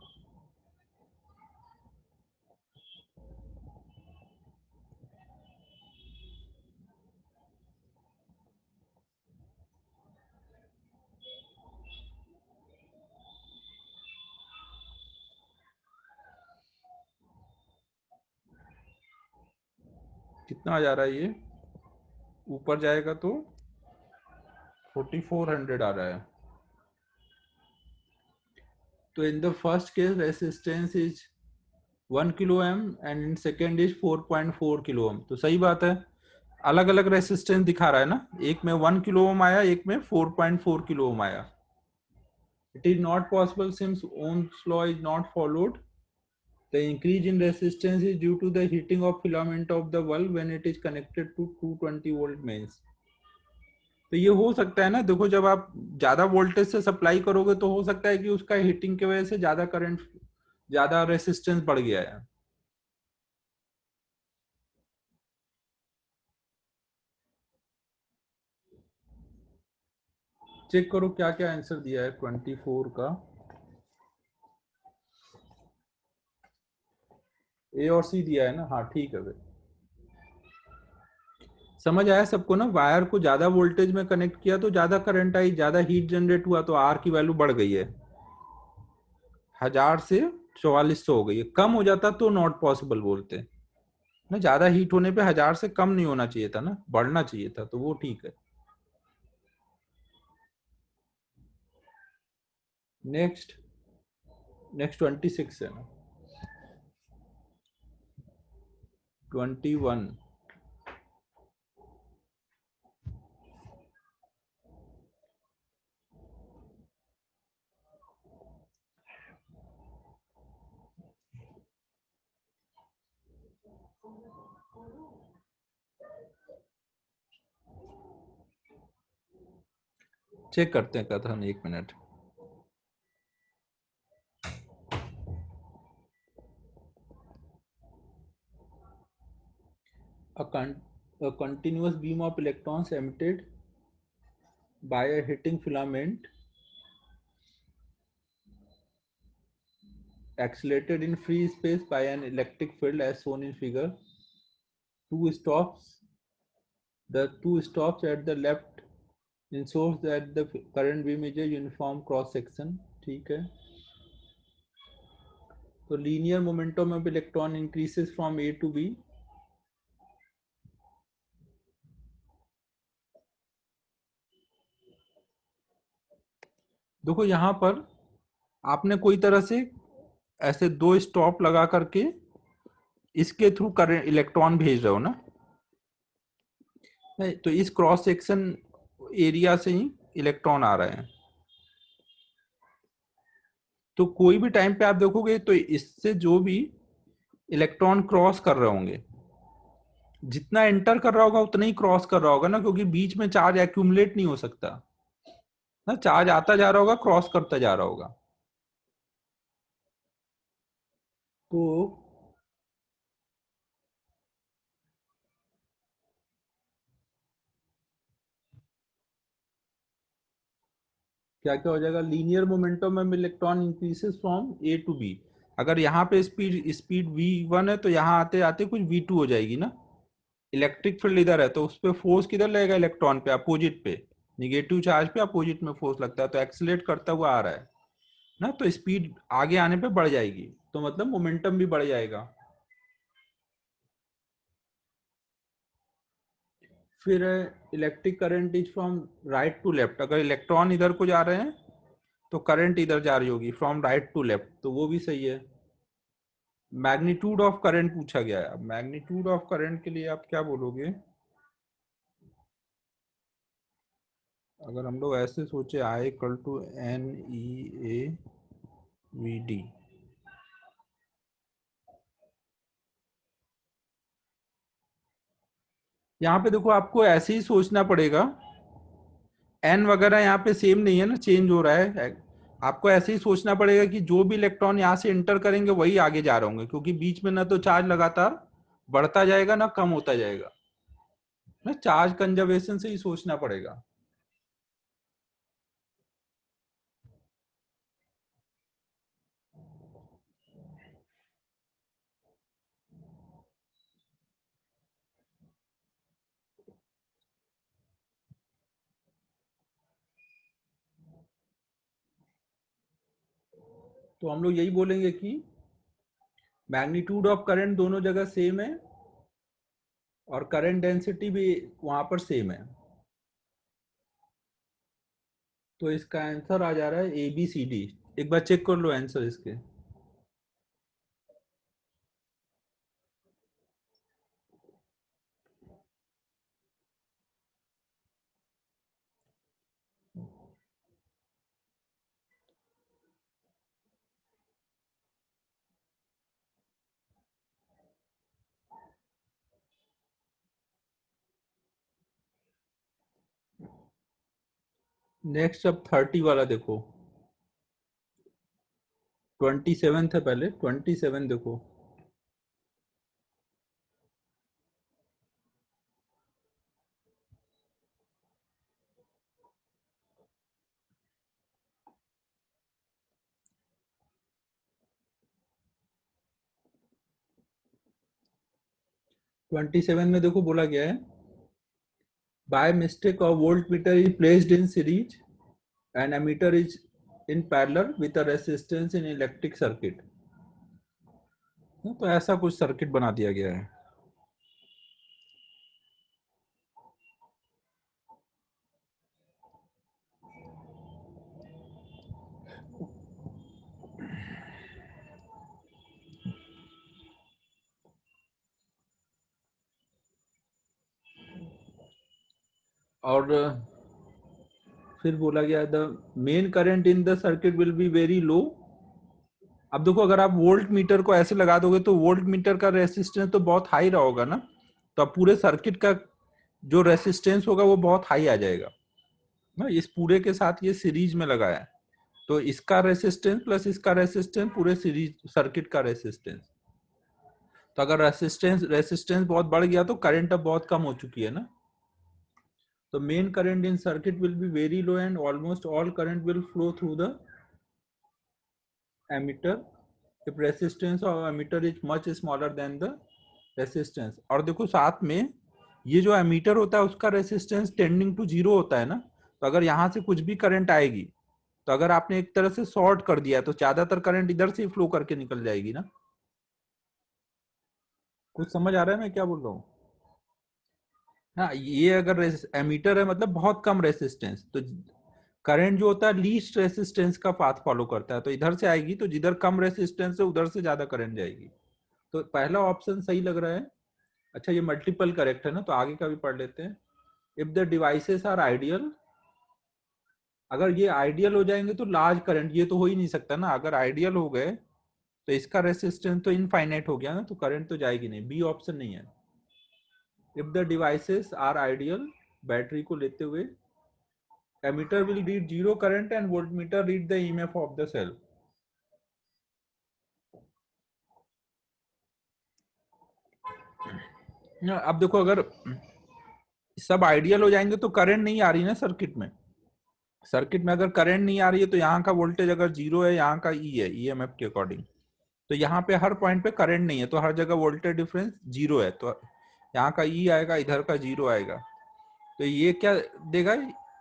कितना जा रहा है ये? ऊपर जाएगा तो 4400 आ रहा है। तो in the first case resistance is 1 kilo ohm and in second is 4.4 kilo ohm. तो सही बात है, अलग अलग रेसिस्टेंस दिखा रहा है ना, एक में 1 किलो ओम आया, एक में 4.4 किलो ओम आया। It is not possible since ohm's law is not followed. The increase in resistance is due to the heating of filament of the bulb when it is connected to 220 volt mains. तो ये हो सकता है ना, देखो जब आप ज्यादा वोल्टेज से सप्लाई करोगे तो हो सकता है कि उसका हीटिंग की वजह से ज्यादा करंट, ज्यादा रेसिस्टेंस बढ़ गया है। चेक करो क्या क्या आंसर दिया है 24 का। ए और सी दिया है ना? हाँ ठीक है भाई, समझ आया सबको ना। वायर को ज्यादा वोल्टेज में कनेक्ट किया तो ज्यादा करंट आई, ज्यादा हीट जनरेट हुआ, तो आर की वैल्यू बढ़ गई है, 1000 से 4400 हो गई है। कम हो जाता तो नॉट पॉसिबल बोलते ना, ज्यादा हीट होने पे 1000 से कम नहीं होना चाहिए था ना, बढ़ना चाहिए था, तो वो ठीक है। नेक्स्ट 26 है ना, 21। चेक करते हैं कथन, एक minute. A continuous beam of electrons emitted by a heating filament accelerated in free space by an electric field as shown in figure. Two stops. The two stops at the left ensures that the current beam is a uniform cross section. ठीक है। तो linear momentum of electron increases from A to B. देखो यहाँ पर आपने कोई तरह से ऐसे दो स्टॉप लगा करके इसके थ्रू करंट इलेक्ट्रॉन भेज रहे हो ना, तो इस क्रॉस सेक्शन एरिया से ही इलेक्ट्रॉन आ रहे हैं। तो कोई भी टाइम पे आप देखोगे तो इससे जो भी इलेक्ट्रॉन क्रॉस कर रहे होंगे, जितना एंटर कर रहा होगा उतना ही क्रॉस कर रहा होगा ना, क्योंकि बीच में चार्ज एक्यूमुलेट नहीं हो सकता ना, चार्ज आता जा रहा होगा, क्रॉस करता जा रहा होगा। तो क्या क्या हो जाएगा? लीनियर मोमेंटम में electron increases from A to B. अगर यहाँ पे स्पीड स्पीड v1 है तो यहाँ आते आते कुछ v2 हो जाएगी ना। इलेक्ट्रिक फील्ड इधर है तो उस पर फोर्स किधर लगेगा? इलेक्ट्रॉन पे, अपोजिट पे। निगेटिव चार्ज पे अपोजिट में फोर्स लगता है, तो एक्सीलरेट करता हुआ आ रहा है ना, तो स्पीड आगे आने पे बढ़ जाएगी, तो मतलब मोमेंटम भी बढ़ जाएगा। फिर electric current is from right to left, अगर इलेक्ट्रॉन इधर को जा रहे हैं तो करंट इधर जा रही होगी फ्रॉम राइट टू लेफ्ट, तो वो भी सही है। मैग्नीट्यूड ऑफ करंट पूछा गया है, अब मैग्नीट्यूड ऑफ करंट के लिए आप क्या बोलोगे? अगर हम लोग ऐसे सोचे I equal to n e A v d, यहाँ पे देखो आपको ऐसे ही सोचना पड़ेगा, एन वगैरह यहाँ पे सेम नहीं है ना, चेंज हो रहा है। आपको ऐसे ही सोचना पड़ेगा कि जो भी इलेक्ट्रॉन यहाँ से इंटर करेंगे वही आगे जा रहे होंगे, क्योंकि बीच में ना तो चार्ज लगातार बढ़ता जाएगा ना कम होता जाएगा, ना चार्ज कंजर्वेशन से ही सोचना पड़ेगा। तो हम लोग यही बोलेंगे कि मैग्नीट्यूड ऑफ करंट दोनों जगह सेम है और करंट डेंसिटी भी वहां पर सेम है, तो इसका आंसर आ जा रहा है ए बी सी डी। एक बार चेक कर लो आंसर इसके। नेक्स्ट अब 30 वाला देखो, 27 था पहले, 27 देखो। 27 में देखो बोला गया है, by mistake a voltmeter is placed in series and ammeter is in parallel with a resistance in electric circuit। तो ऐसा कुछ सर्किट बना दिया गया है। और फिर बोला गया the main current in the circuit will be very लो। अब देखो अगर आप वोल्ट मीटर को ऐसे लगा दोगे तो वोल्ट मीटर का रेसिस्टेंस तो बहुत हाई रहा होगा ना, तो अब पूरे सर्किट का जो रेसिस्टेंस होगा वो बहुत हाई आ जाएगा ना। इस पूरे के साथ ये सीरीज में लगा है, तो इसका रेसिस्टेंस प्लस इसका रेसिस्टेंस पूरे सीरीज सर्किट का रेसिस्टेंस, तो अगर रेसिस्टेंस रेसिस्टेंस बहुत बढ़ गया तो करंट अब बहुत कम हो चुकी है ना। तो main current in circuit will be very low and almost all current will flow through the ammeter if resistance of ammeter is much smaller than the resistance. और देखो साथ में ये जो एमीटर होता है उसका रेसिस्टेंस टेंडिंग टू जीरो होता है ना, तो अगर यहाँ से कुछ भी करंट आएगी तो अगर आपने एक तरह से शॉर्ट कर दिया तो ज्यादातर करंट इधर से ही फ्लो करके निकल जाएगी ना। कुछ समझ आ रहा है मैं क्या बोल रहा हूँ? हाँ, ये अगर एमीटर है मतलब बहुत कम रेसिस्टेंस, तो करंट जो होता है लीस्ट रेसिस्टेंस का पाथ फॉलो करता है, तो इधर से आएगी तो जिधर कम रेसिस्टेंस है उधर से ज्यादा करंट जाएगी। तो पहला ऑप्शन सही लग रहा है। अच्छा ये मल्टीपल करेक्ट है ना, तो आगे का भी पढ़ लेते हैं। If the devices are ideal, अगर ये आइडियल हो जाएंगे तो लार्ज करंट, ये तो हो ही नहीं सकता ना, अगर आइडियल हो गए तो इसका रेसिस्टेंस तो इनफाइनाइट हो गया ना, तो करंट तो जाएगी नहीं, बी ऑप्शन नहीं है। If the devices are ideal, battery को लेते हुए, ammeter will read zero current and voltmeter read the EMF of the cell. अब देखो अगर सब आइडियल हो जाएंगे तो करंट नहीं आ रही ना सर्किट में, सर्किट में अगर करंट नहीं आ रही है तो यहाँ का वोल्टेज अगर जीरो है, यहाँ का ई है ईएमएफ के अकॉर्डिंग, तो यहाँ पे हर पॉइंट पे करंट नहीं है तो हर जगह वोल्टेज डिफरेंस जीरो है, तो यहाँ का ई आएगा, इधर का जीरो आएगा, तो ये क्या देगा,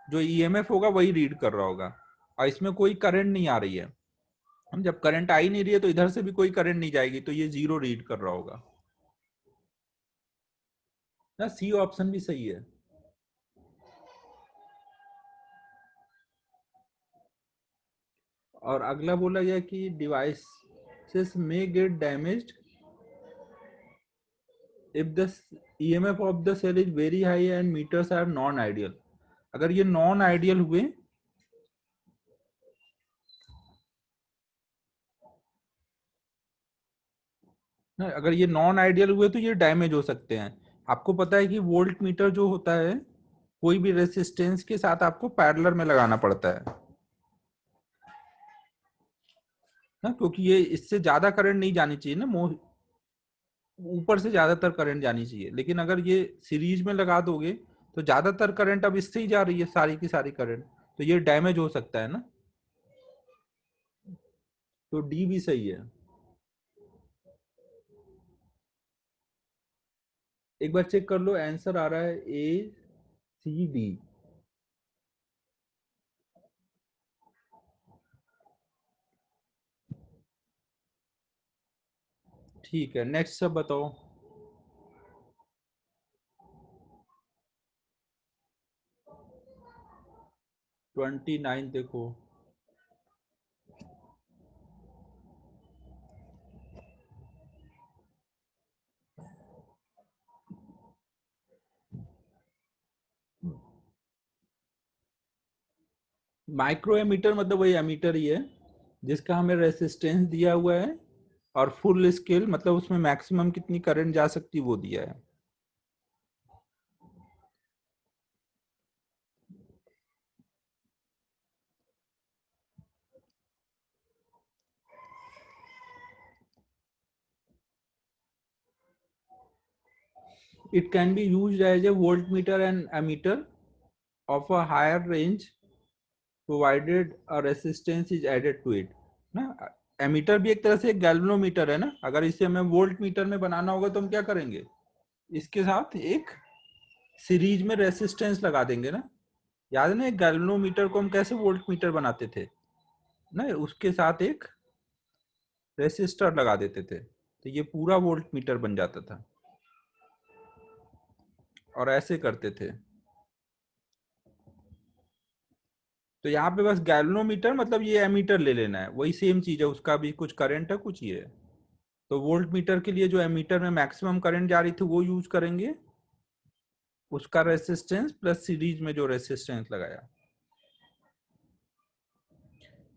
जो ईएमएफ होगा वही रीड कर रहा होगा, और इसमें कोई करंट नहीं आ रही है। हम जब करंट आ ही नहीं रही है तो इधर से भी कोई करंट नहीं जाएगी, तो ये जीरो रीड कर रहा होगा ना। सी ऑप्शन भी सही है। और अगला बोला गया कि डिवाइसेस में get damaged if the EMF of the cell is very high and meters are non ideal. अगर ये नॉन आइडियल हुए ना, अगर ये नॉन आइडियल हुए तो ये डैमेज हो सकते हैं। आपको पता है कि वोल्ट मीटर जो होता है कोई भी रेसिस्टेंस के साथ आपको पैरेलल में लगाना पड़ता है ना, क्योंकि ये इससे ज्यादा करंट नहीं जानी चाहिए ना, ऊपर से ज्यादातर करंट जानी चाहिए। लेकिन अगर ये सीरीज में लगा दोगे तो ज्यादातर करंट अब इससे ही जा रही है, सारी की सारी करंट, तो ये डैमेज हो सकता है ना। तो डी भी सही है। एक बार चेक कर लो, आंसर आ रहा है ACD। ठीक है, नेक्स्ट सब बताओ। 29 देखो। माइक्रो एमीटर मतलब वही एमीटर ही है जिसका हमें रेसिस्टेंस दिया हुआ है, और फुल स्केल मतलब उसमें मैक्सिमम कितनी करंट जा सकती वो दिया है। It can be used as a voltmeter and ammeter of a higher range provided a resistance is added to it ना। एमीटर भी एक तरह से एक गैल्वेनोमीटर है ना। अगर इसे हमें वोल्ट मीटर में बनाना होगा तो हम क्या करेंगे, इसके साथ एक सीरीज में रेसिस्टेंस लगा देंगे ना। याद है ना, एक गैल्वेनोमीटर को हम कैसे वोल्ट मीटर बनाते थे ना, उसके साथ एक रेसिस्टर लगा देते थे तो ये पूरा वोल्ट मीटर बन जाता था, और ऐसे करते थे। तो यहाँ पे बस गैल्वेनोमीटर मतलब ये एमीटर ले लेना है, वही सेम चीज है, उसका भी कुछ करंट है कुछ ये है। तो वोल्ट मीटर के लिए जो एमीटर में मैक्सिमम करंट जा रही थी वो यूज करेंगे, उसका रेसिस्टेंस प्लस सीरीज में जो रेसिस्टेंस लगाया।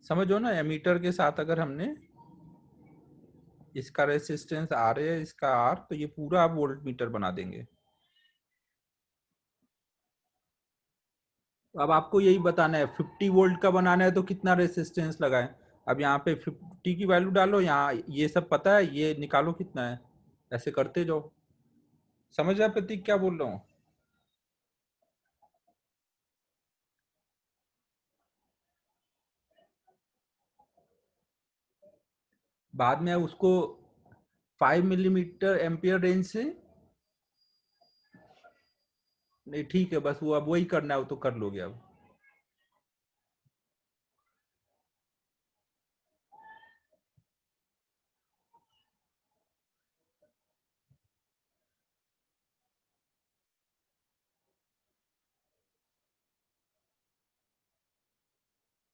समझो ना, एमीटर के साथ अगर हमने इसका रेसिस्टेंस आर है, इसका आर, तो ये पूरा आप वोल्ट मीटर बना देंगे। तो अब आपको यही बताना है 50 वोल्ट का बनाना है तो कितना रेसिस्टेंस लगाएं। अब यहाँ पे 50 की वैल्यू डालो, यहाँ ये सब पता है, ये निकालो कितना है, ऐसे करते जाओ। समझ रहे प्रतीक क्या बोल रहा हूँ। बाद में उसको 5 मिलीमीटर एम्पियर रेंज से, नहीं ठीक है, बस वो अब वही करना है, वो तो कर लोगे अब।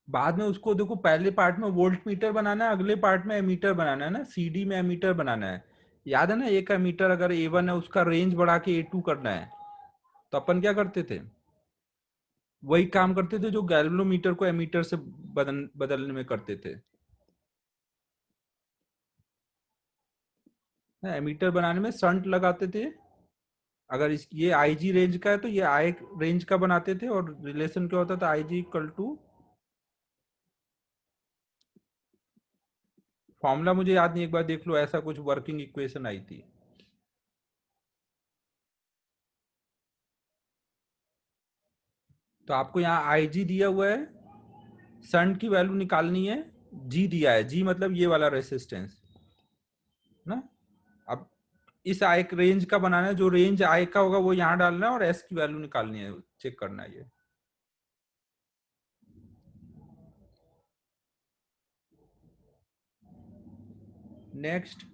बाद में उसको देखो, पहले पार्ट में वोल्ट मीटर बनाना है, अगले पार्ट में एमीटर बनाना है ना, सीडी में एमीटर बनाना है। याद है ना, एक एमीटर अगर A1 है उसका रेंज बढ़ा के A2 करना है, तो अपन क्या करते थे, वही काम करते थे जो गैल्वेनोमीटर को एमीटर से बदलने में करते थे ना। एमीटर बनाने में शंट लगाते थे। अगर इस ये आईजी रेंज का है तो ये आई रेंज का बनाते थे, और रिलेशन क्या होता था, आईजी इक्वल टू, फॉर्मूला मुझे याद नहीं, एक बार देख लो, ऐसा कुछ वर्किंग इक्वेशन आई थी। तो आपको यहाँ आईजी दिया हुआ है, शंट की वैल्यू निकालनी है, जी दिया है, जी मतलब ये वाला रेसिस्टेंस ना। अब इस आई रेंज का बनाना है, जो रेंज आई का होगा वो यहाँ डालना है, और एस की वैल्यू निकालनी है, चेक करना है ये। नेक्स्ट।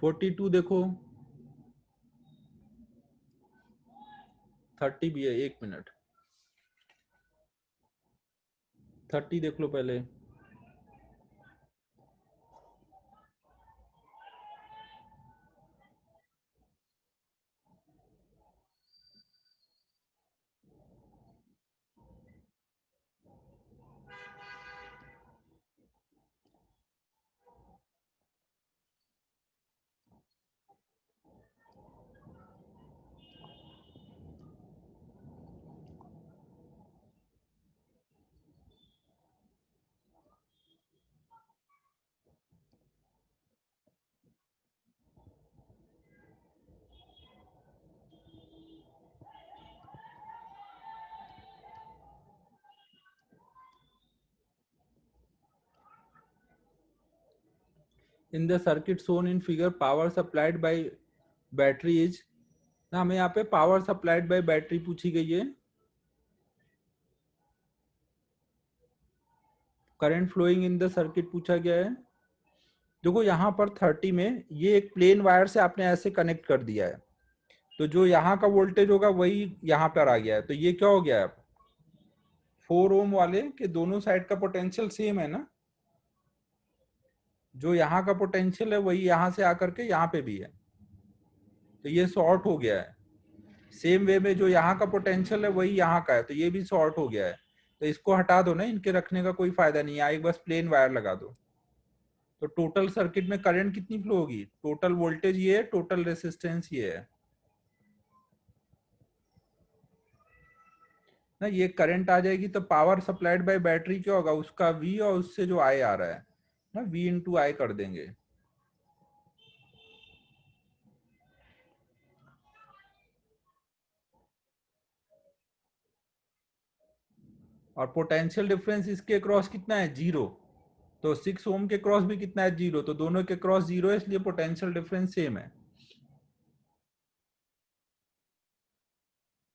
42 देखो, 30 भी है, 1 मिनट, 30 देख लो पहले। इन the circuit shown in figure power supplied by battery is, ना हमें यहाँ पे पावर सप्लाइड बाय बैटरी पूछी गई है, current flowing in the circuit पूछा गया है। देखो यहाँ पर 30 में ये एक प्लेन वायर से आपने ऐसे कनेक्ट कर दिया है, तो जो यहाँ का वोल्टेज होगा वही यहाँ पर आ गया है, तो ये क्या हो गया है, 4 ओम वाले के दोनों साइड का पोटेंशियल सेम है ना, जो यहाँ का पोटेंशियल है वही यहाँ से आकर के यहाँ पे भी है, तो ये शॉर्ट हो गया है। सेम वे में जो यहाँ का पोटेंशियल है वही यहाँ का है, तो ये भी शॉर्ट हो गया है, तो इसको हटा दो ना, इनके रखने का कोई फायदा नहीं है, एक बस प्लेन वायर लगा दो। तो टोटल सर्किट में करंट कितनी फ्लो होगी, टोटल वोल्टेज ये है, टोटल रेसिस्टेंस ये है ना, ये करंट आ जाएगी तो पावर सप्लाइड बाय बैटरी क्या होगा, उसका V और उससे जो I आ रहा है ना, V इंटू I कर देंगे। और पोटेंशियल डिफरेंस इसके क्रॉस कितना है, 0, तो 6 ओम के क्रॉस भी कितना है, 0, तो दोनों के क्रॉस 0 है, इसलिए पोटेंशियल डिफरेंस सेम है।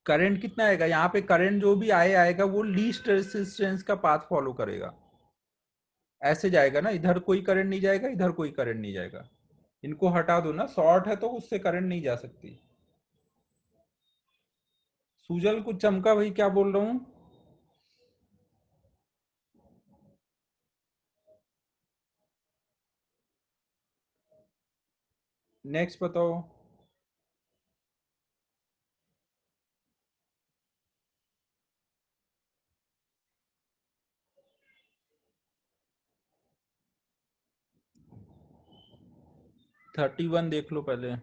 करंट कितना आएगा यहाँ पे, करंट जो भी आएगा वो लीस्ट रेजिस्टेंस का पाथ फॉलो करेगा, ऐसे जाएगा ना, इधर कोई करंट नहीं जाएगा, इधर कोई करंट नहीं जाएगा, इनको हटा दो ना, शॉर्ट है तो उससे करंट नहीं जा सकती। सूजल कुछ चमका भाई, क्या बोल रहा हूँ। नेक्स्ट बताओ। 31 देख लो पहले।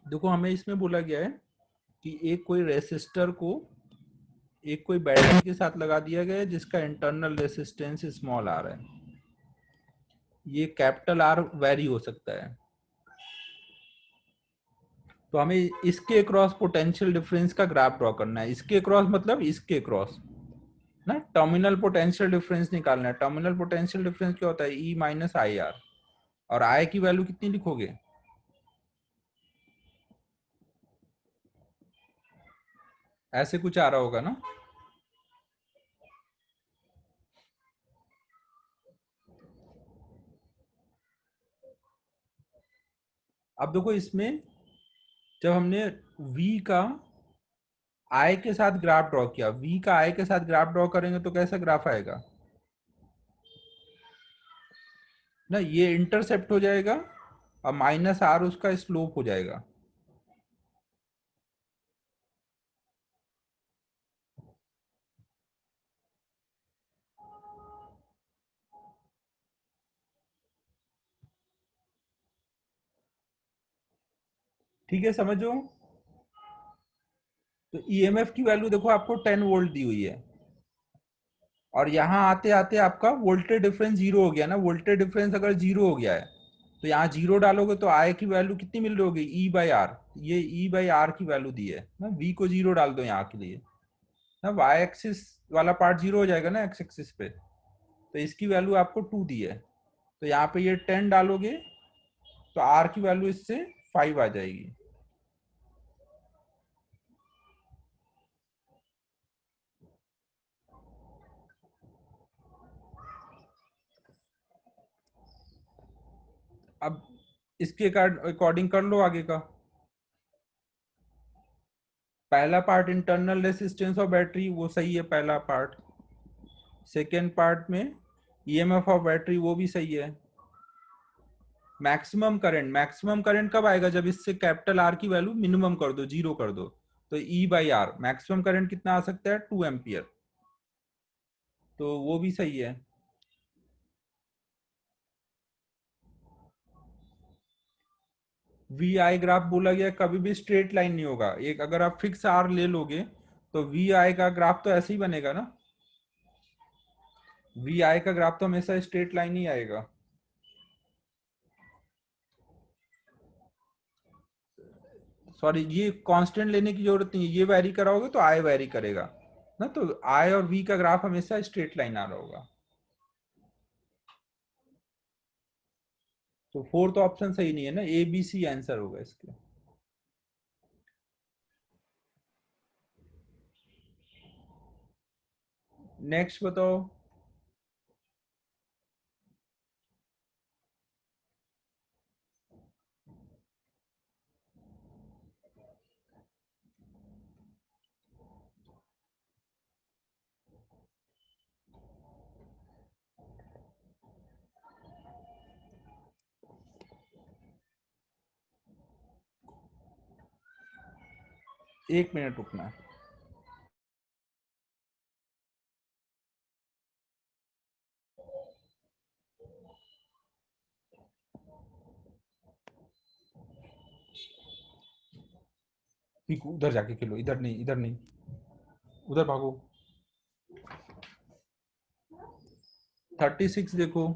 देखो हमें इसमें बोला गया है कि एक कोई रेसिस्टर को एक कोई बैटरी के साथ लगा दिया गया है जिसका इंटरनल रेसिस्टेंस स्मॉल आर है, ये कैपिटल आर वेरी हो सकता है, तो हमें इसके क्रॉस पोटेंशियल डिफरेंस का ग्राफ ड्रॉ करना है, इसके क्रॉस मतलब इसके क्रॉस ना, टर्मिनल पोटेंशियल डिफरेंस निकालना है। टर्मिनल पोटेंशियल डिफरेंस क्या होता है, ई माइनस आई आर, और आई की वैल्यू कितनी लिखोगे, ऐसे कुछ आ रहा होगा ना। अब देखो इसमें जब हमने v का i के साथ ग्राफ ड्रॉ किया, v का i के साथ ग्राफ ड्रॉ करेंगे तो कैसा ग्राफ आएगा ना, ये इंटरसेप्ट हो जाएगा और माइनस आर उसका स्लोप हो जाएगा। ठीक है, समझो। तो ईएमएफ की वैल्यू देखो आपको 10 वोल्ट दी हुई है, और यहाँ आते आते आपका वोल्टेज डिफरेंस जीरो हो गया ना, वोल्टेज डिफरेंस अगर जीरो हो गया है तो यहाँ जीरो डालोगे तो आई की वैल्यू कितनी मिल रही होगी, ई बाई आर। ये ई बाई आर की वैल्यू दी है ना, वी को जीरो डाल दो यहाँ के लिए ना, वाई एक्सिस वाला पार्ट जीरो हो जाएगा ना एक्स एक्सिस पे, तो इसकी वैल्यू आपको टू दी है, तो यहाँ पे ये 10 डालोगे तो आर की वैल्यू इससे 5 आ जाएगी। अब इसके अकॉर्डिंग कर लो आगे का। पहला part internal resistance of battery वो सही है, पहला पार्ट। सेकेंड पार्ट में ईएमएफ ऑफ बैटरी वो भी सही है। मैक्सिमम करंट कब आएगा, जब इससे कैपिटल आर की वैल्यू मिनिमम कर दो, जीरो कर दो, तो ई बाई आर मैक्सिमम करंट कितना आ सकता है, 2 एम्पियर, तो वो भी सही है। वी आई ग्राफ बोला गया कभी भी स्ट्रेट लाइन नहीं होगा, एक अगर आप फिक्स आर ले लोगे तो वी आई का ग्राफ तो ऐसे ही बनेगा ना, वी आई का ग्राफ तो हमेशा स्ट्रेट लाइन ही आएगा। सॉरी, ये कांस्टेंट लेने की जरूरत नहीं है, ये वैरी कराओगे तो आई वैरी करेगा ना, तो आई और वी का ग्राफ हमेशा स्ट्रेट लाइन आ रहा होगा। तो फोर्थ ऑप्शन सही नहीं है ना, ए बी सी आंसर होगा इसके। नेक्स्ट बताओ। 1 मिनट रुकना है। पीकू उधर जाके खेलो, इधर नहीं, इधर नहीं, उधर भागो। 36 देखो।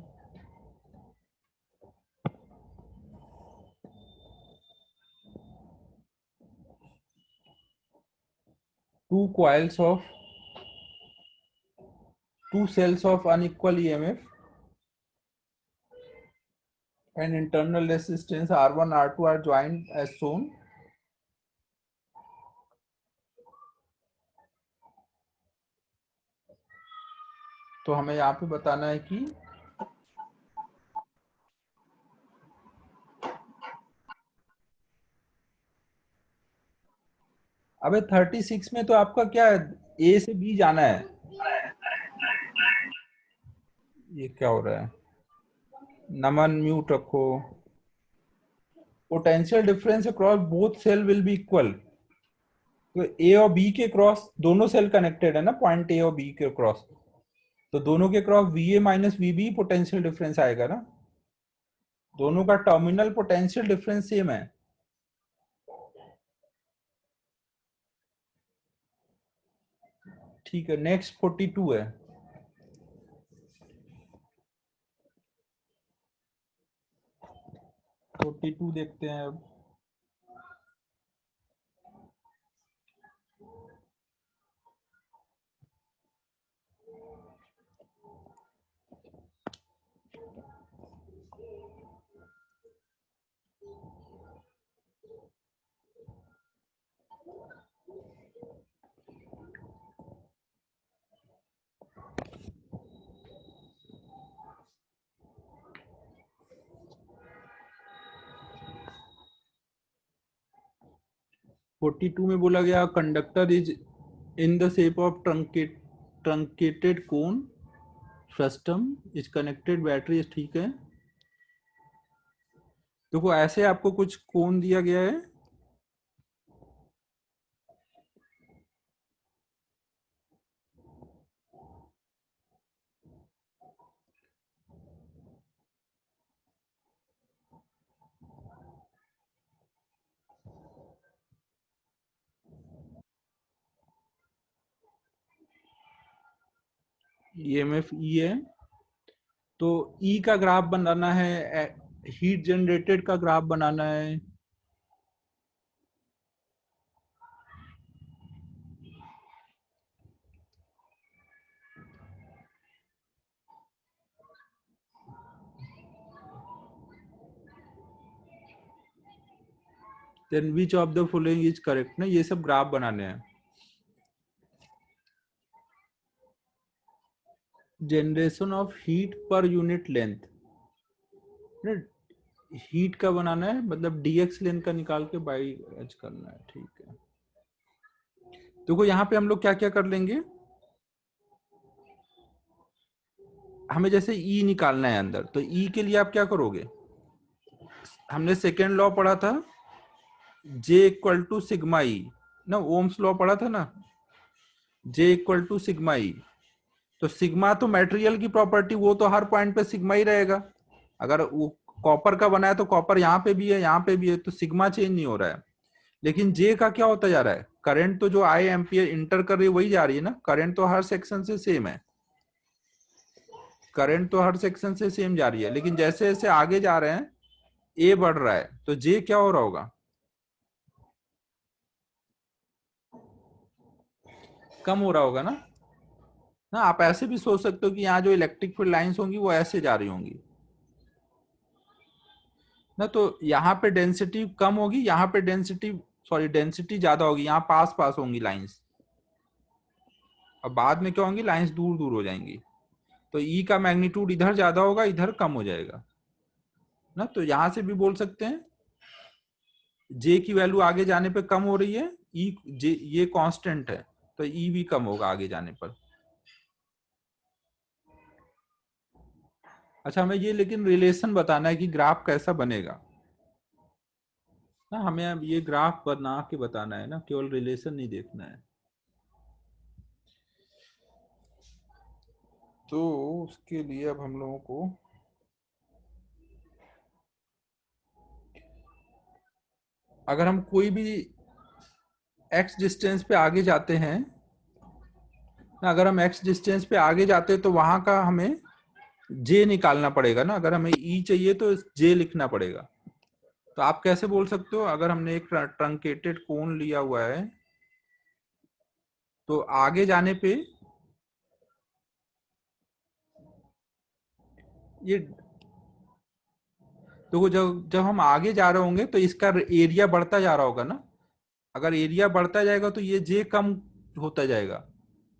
Two coils of two cells of unequal EMF and internal resistance R1 R2 are joined as shown। तो हमें यहाँ पे बताना है कि अबे 36 में तो आपका क्या है, ए से बी जाना है। ये क्या हो रहा है, नमन म्यूट रखो। Potential difference across both cell will be equal, तो ए और बी के क्रॉस दोनों सेल कनेक्टेड है ना, पॉइंट ए और बी के क्रॉस, तो दोनों के cross V A minus V B potential difference आएगा ना, दोनों का टर्मिनल पोटेंशियल डिफरेंस सेम है। ठीक है, नेक्स्ट 42 है। 42 देखते हैं अब। फोर्टी टू में बोला गया conductor is in the shape of truncated cone, frustum is connected battery, ठीक है। देखो ऐसे आपको कुछ कोन दिया गया है, ईएमएफ ई है, तो ई का ग्राफ बनाना है हीट जनरेटेड का ग्राफ बनाना है। Then which of the following is correct ना, ये सब ग्राफ बनाने हैं। Generation of heat per unit length, heat का बनाना है, मतलब डीएक्स लेंथ का निकाल के बाई एच करना है। ठीक है, देखो यहाँ पे हम लोग क्या क्या कर लेंगे। हमें जैसे ई निकालना है अंदर, तो ई के लिए आप क्या करोगे, हमने सेकेंड लॉ पढ़ा था, जे इक्वल टू सिग्मा ई ना, ओम्स लॉ पढ़ा था ना, जे इक्वल टू सिग्मा ई। तो सिग्मा तो मटेरियल की प्रॉपर्टी, वो तो हर पॉइंट पे सिग्मा ही रहेगा। अगर वो कॉपर का बना है तो कॉपर यहाँ पे भी है, यहाँ पे भी है, तो सिग्मा चेंज नहीं हो रहा है। लेकिन जे का क्या होता जा रहा है, करंट तो जो आई एम्पियर इंटर कर रही है वही जा रही है ना, करंट तो हर सेक्शन से सेम है, करंट तो हर सेक्शन से सेम जा रही है, लेकिन जैसे जैसे आगे जा रहे हैं ए बढ़ रहा है, तो जे क्या हो रहा होगा, कम हो रहा होगा ना। ना आप ऐसे भी सोच सकते हो कि यहाँ जो इलेक्ट्रिक फील्ड लाइंस होंगी वो ऐसे जा रही होंगी ना, तो यहाँ पे डेंसिटी कम होगी, यहाँ पे डेंसिटी, सॉरी डेंसिटी ज्यादा होगी, यहाँ पास पास होंगी लाइंस, और बाद में क्या होंगी, लाइंस दूर दूर हो जाएंगी। तो ई का मैग्नीट्यूड इधर ज्यादा होगा, इधर कम हो जाएगा ना। तो यहां से भी बोल सकते हैं जे की वैल्यू आगे जाने पे कम हो रही है, ई जे ये कांस्टेंट है, तो ई भी कम होगा आगे जाने पर। अच्छा, हमें ये लेकिन रिलेशन बताना है कि ग्राफ कैसा बनेगा ना, हमें अब ये ग्राफ बना के बताना है ना, केवल रिलेशन नहीं देखना है। तो उसके लिए अब हम लोगों को, अगर हम कोई भी एक्स डिस्टेंस पे आगे जाते हैं ना, अगर हम एक्स डिस्टेंस पे आगे जाते हैं तो वहां का हमें जे निकालना पड़ेगा ना, अगर हमें ई चाहिए तो जे लिखना पड़ेगा। तो आप कैसे बोल सकते हो, अगर हमने एक ट्रंकेटेड कोन लिया हुआ है, तो आगे जाने पे ये, तो जब जब हम आगे जा रहे होंगे तो इसका एरिया बढ़ता जा रहा होगा ना, अगर एरिया बढ़ता जाएगा तो ये जे कम होता जाएगा।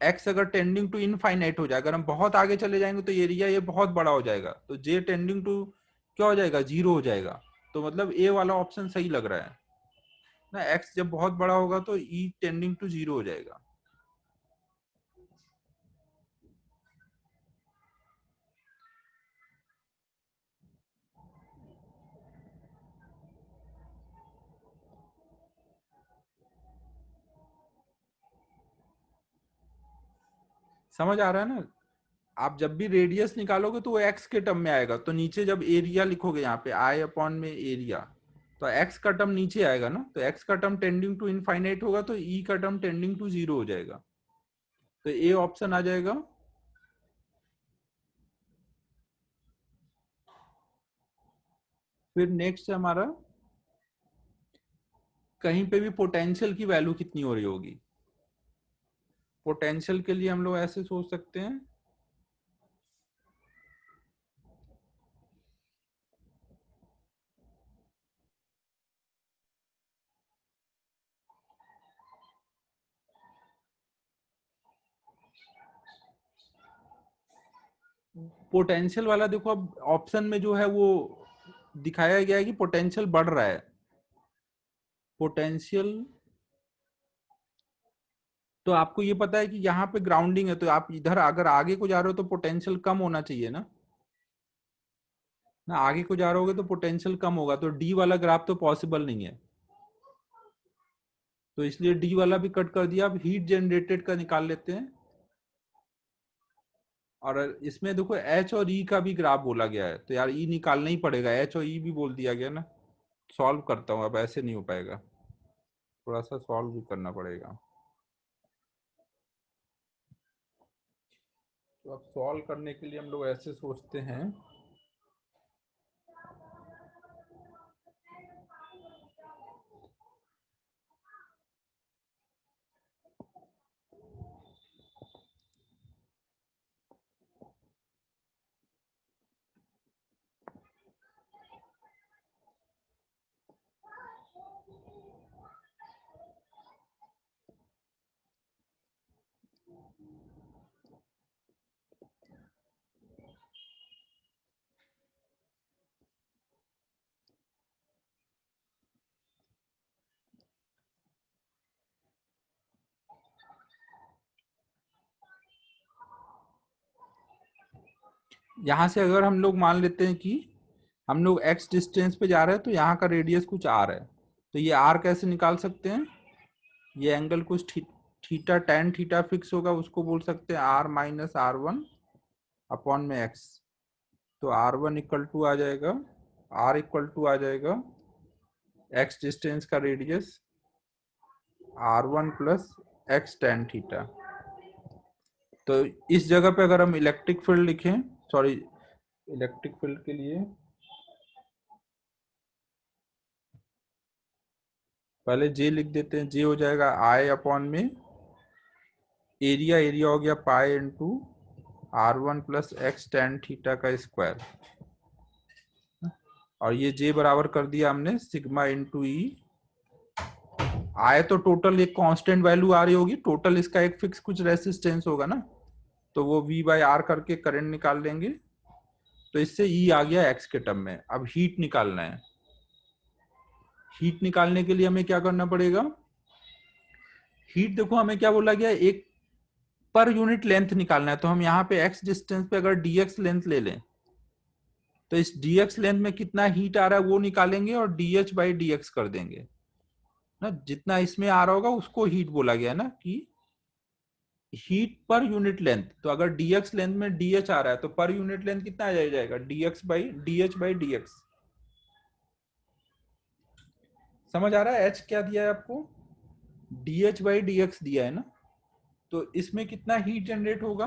एक्स अगर टेंडिंग टू इनफाइनाइट हो जाए, अगर हम बहुत आगे चले जाएंगे तो एरिया ये बहुत बड़ा हो जाएगा, तो जे टेंडिंग टू क्या हो जाएगा, जीरो हो जाएगा। तो मतलब ए वाला ऑप्शन सही लग रहा है ना, एक्स जब बहुत बड़ा होगा तो ई टेंडिंग टू जीरो हो जाएगा। समझ आ रहा है ना, आप जब भी रेडियस निकालोगे तो वो एक्स के टर्म में आएगा, तो नीचे जब एरिया लिखोगे यहाँ पे आई अपॉन में एरिया, तो एक्स का टर्म नीचे आएगा ना, तो एक्स का टर्म टेंडिंग टू इनफाइनाइट होगा, तो ई का टर्म टेंडिंग टू जीरो हो जाएगा, तो ए ऑप्शन आ जाएगा। फिर नेक्स्ट है हमारा, कहीं पे भी पोटेंशियल की वैल्यू कितनी हो रही होगी। पोटेंशियल के लिए हम लोग ऐसे सोच सकते हैं, पोटेंशियल वाला देखो, अब ऑप्शन में जो है वो दिखाया गया है कि पोटेंशियल बढ़ रहा है, पोटेंशियल, तो आपको ये पता है कि यहाँ पे ग्राउंडिंग है, तो आप इधर अगर आगे को जा रहे हो तो पोटेंशियल कम होना चाहिए ना, ना आगे को जा रहे होगे तो पोटेंशियल कम होगा, तो डी वाला ग्राफ तो पॉसिबल नहीं है, तो इसलिए डी वाला भी कट कर दिया। अब हीट जनरेटेड का निकाल लेते हैं, और इसमें देखो एच और ई का भी ग्राफ बोला गया है, तो यार ई निकालना ही पड़ेगा, एच और ई भी बोल दिया गया ना। सॉल्व करता हूँ, अब ऐसे नहीं हो पाएगा, थोड़ा सा सॉल्व भी करना पड़ेगा। तो अब सॉल्व करने के लिए हम लोग ऐसे सोचते हैं, यहाँ से अगर हम लोग मान लेते हैं कि हम लोग x डिस्टेंस पे जा रहे हैं तो यहाँ का रेडियस कुछ r है, तो ये r कैसे निकाल सकते हैं? ये एंगल कुछ थीटा tan थीटा फिक्स होगा, उसको बोल सकते हैं r माइनस r1 अपॉन में x। तो r1 इक्वल टू आ जाएगा, r इक्वल टू आ जाएगा x डिस्टेंस का radius r1 plus x tan theta. तो इस जगह पे अगर हम इलेक्ट्रिक फील्ड लिखें, सॉरी इलेक्ट्रिक फील्ड के लिए पहले J लिख देते हैं। J हो जाएगा I अपॉन में एरिया, एरिया हो गया pi into r1 plus x tan theta का स्क्वायर, और ये J बराबर कर दिया हमने सिग्मा इंटू ई। I तो टोटल एक कांस्टेंट वैल्यू आ रही होगी, टोटल इसका एक फिक्स कुछ रेसिस्टेंस होगा ना, तो वो V बाई आर करके करंट निकाल लेंगे। तो इससे E आ गया x के टर्म में। अब हीट निकालना है। हीट निकालने के लिए हमें क्या करना पड़ेगा? हीट देखो हमें क्या बोला गया, एक पर यूनिट लेंथ निकालना है। तो हम यहाँ पे x डिस्टेंस पे अगर dx लेंथ ले लें तो इस dx लेंथ में कितना हीट आ रहा है वो निकालेंगे और dh बाई dx कर देंगे ना। जितना इसमें आ रहा होगा उसको हीट बोला गया ना, कि हीट पर यूनिट लेंथ। तो अगर dx लेंथ में dh आ रहा है तो पर यूनिट लेंथ कितना आ जाएगा, dh बाई dx। समझ आ रहा है h क्या दिया है आपको? dh बाई dx दिया है ना। तो इसमें कितना हीट जनरेट होगा?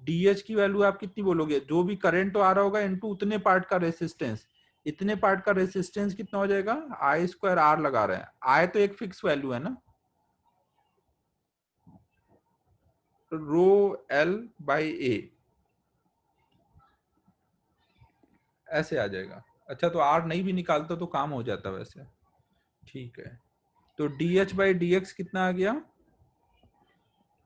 dh की वैल्यू आप कितनी बोलोगे, जो भी करंट आ रहा होगा इनटू उतने पार्ट का रेसिस्टेंस। इतने पार्ट का रेसिस्टेंस कितना हो जाएगा? आई स्क्वायर आर लगा रहे हैं। आई तो एक फिक्स वैल्यू है ना, रो एल बाई ए, ऐसे आ जाएगा। अच्छा तो आर नहीं भी निकालता तो काम हो जाता वैसे, ठीक है। तो dh बाई dx कितना आ गया?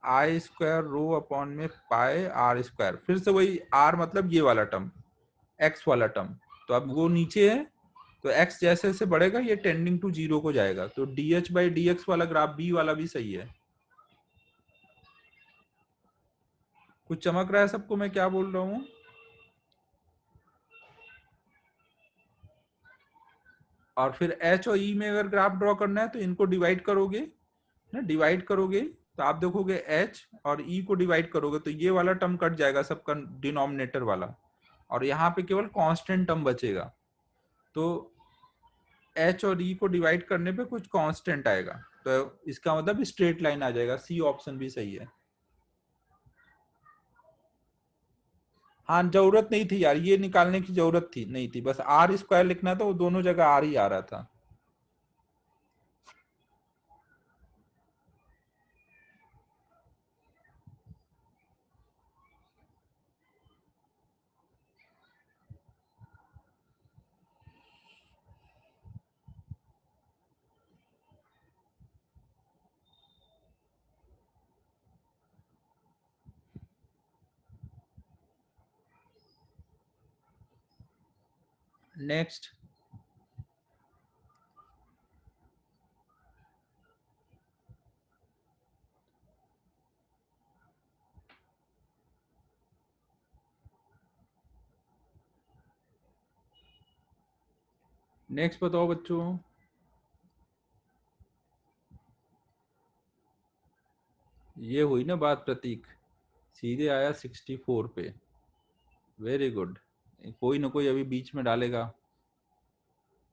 आई स्क्वायर रो अपॉन में पाए आर स्क्वायर, फिर से वही आर मतलब ये वाला टर्म, एक्स वाला टर्म। तो अब वो नीचे है तो x जैसे जैसे बढ़ेगा ये टेंडिंग टू जीरो को जाएगा। तो dh बाई dx वाला ग्राफ बी वाला भी सही है। कुछ चमक रहा है सबको मैं क्या बोल रहा हूँ? और फिर h और e में अगर ग्राफ ड्रॉ करना है तो इनको डिवाइड करोगे ना, डिवाइड करोगे तो आप देखोगे h और e को डिवाइड करोगे तो ये वाला टर्म कट जाएगा सबका डिनोमिनेटर वाला, और यहाँ पे केवल कांस्टेंट टर्म बचेगा। तो h और e को डिवाइड करने पे कुछ कांस्टेंट आएगा, तो इसका मतलब स्ट्रेट लाइन आ जाएगा। सी ऑप्शन भी सही है। हाँ जरूरत नहीं थी यार, ये निकालने की जरूरत थी नहीं थी, बस आर स्क्वायर लिखना था, वो दोनों जगह आर ही आ रहा था। नेक्स्ट, नेक्स्ट बताओ बच्चों। ये हुई ना बात प्रतीक, सीधे आया 64 पे। Very good. कोई ना कोई अभी बीच में डालेगा।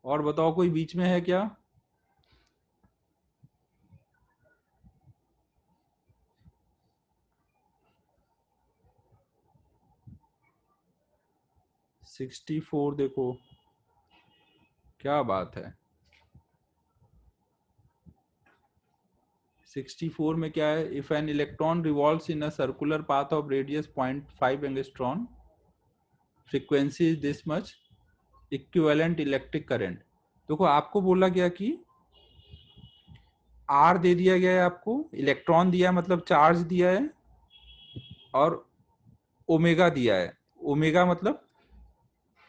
और बताओ कोई बीच में है क्या? सिक्सटी फोर देखो, क्या बात है। 64 में क्या है? If an electron revolves in a circular path of radius 0.5 angstrom, frequency is this much, equivalent electric current. देखो आपको बोला गया कि आर दे दिया गया है आपको, इलेक्ट्रॉन दिया है मतलब चार्ज दिया है, और ओमेगा दिया है। ओमेगा मतलब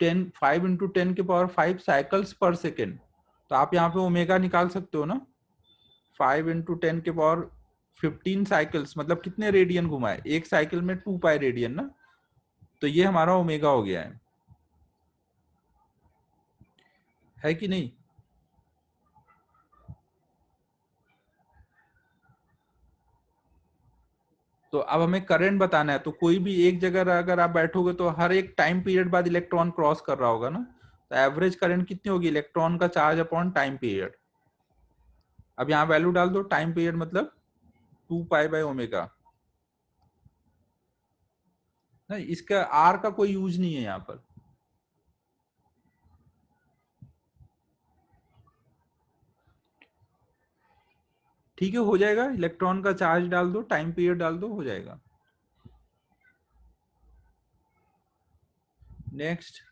5 इंटू 10⁵ साइकिल्स पर सेकेंड। तो आप यहाँ पे ओमेगा निकाल सकते हो ना, 5 इंटू 10⁻15 साइकिल्स मतलब कितने रेडियन घुमाए, एक साइकिल में 2 पाई रेडियन ना। तो ये हमारा ओमेगा हो गया है कि नहीं? तो अब हमें करंट बताना है, तो कोई भी एक जगह अगर आप बैठोगे तो हर एक टाइम पीरियड बाद इलेक्ट्रॉन क्रॉस कर रहा होगा ना, तो एवरेज करंट कितनी होगी? इलेक्ट्रॉन का चार्ज अपॉन टाइम पीरियड। अब यहाँ वैल्यू डाल दो, टाइम पीरियड मतलब 2 पाई बाय ओमेगा। नहीं, इसका आर का कोई यूज नहीं है यहाँ पर। ठीक है, हो जाएगा। इलेक्ट्रॉन का चार्ज डाल दो, टाइम पीरियड डाल दो, हो जाएगा। नेक्स्ट।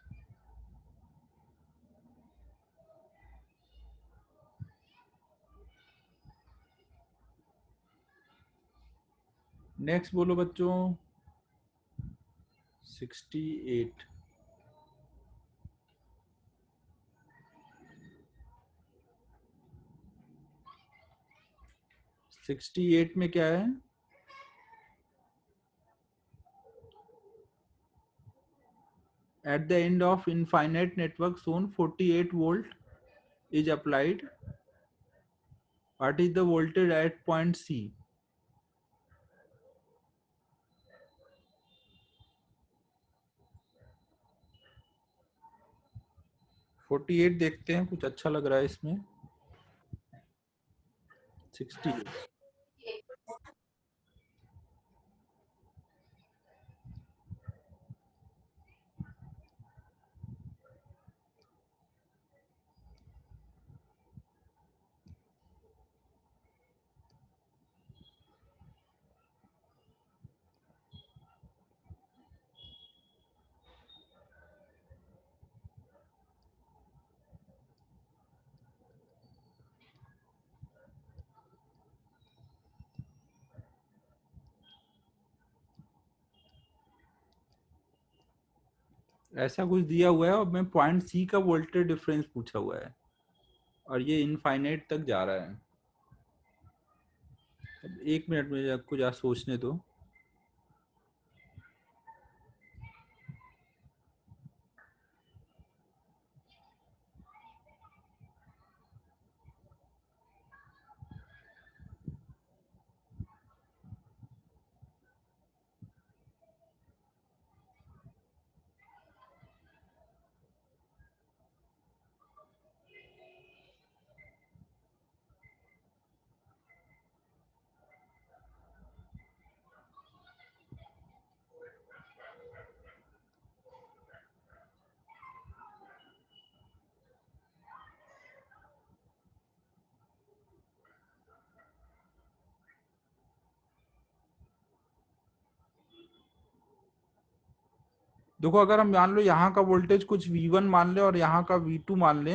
नेक्स्ट बोलो बच्चों। 68। 68 में क्या है? At the end of infinite network shown 48 volt is applied. What is the voltage at point C? 48 देखते हैं, कुछ अच्छा लग रहा है इसमें। 60। ऐसा कुछ दिया हुआ है और मैं पॉइंट सी का वोल्टेज डिफरेंस पूछा हुआ है और ये इनफाइनाइट तक जा रहा है। अब 1 मिनट में आपको जा सोचने दो। देखो, अगर हम मान लो यहाँ का वोल्टेज कुछ V1 मान ले और यहाँ का V2 मान ले।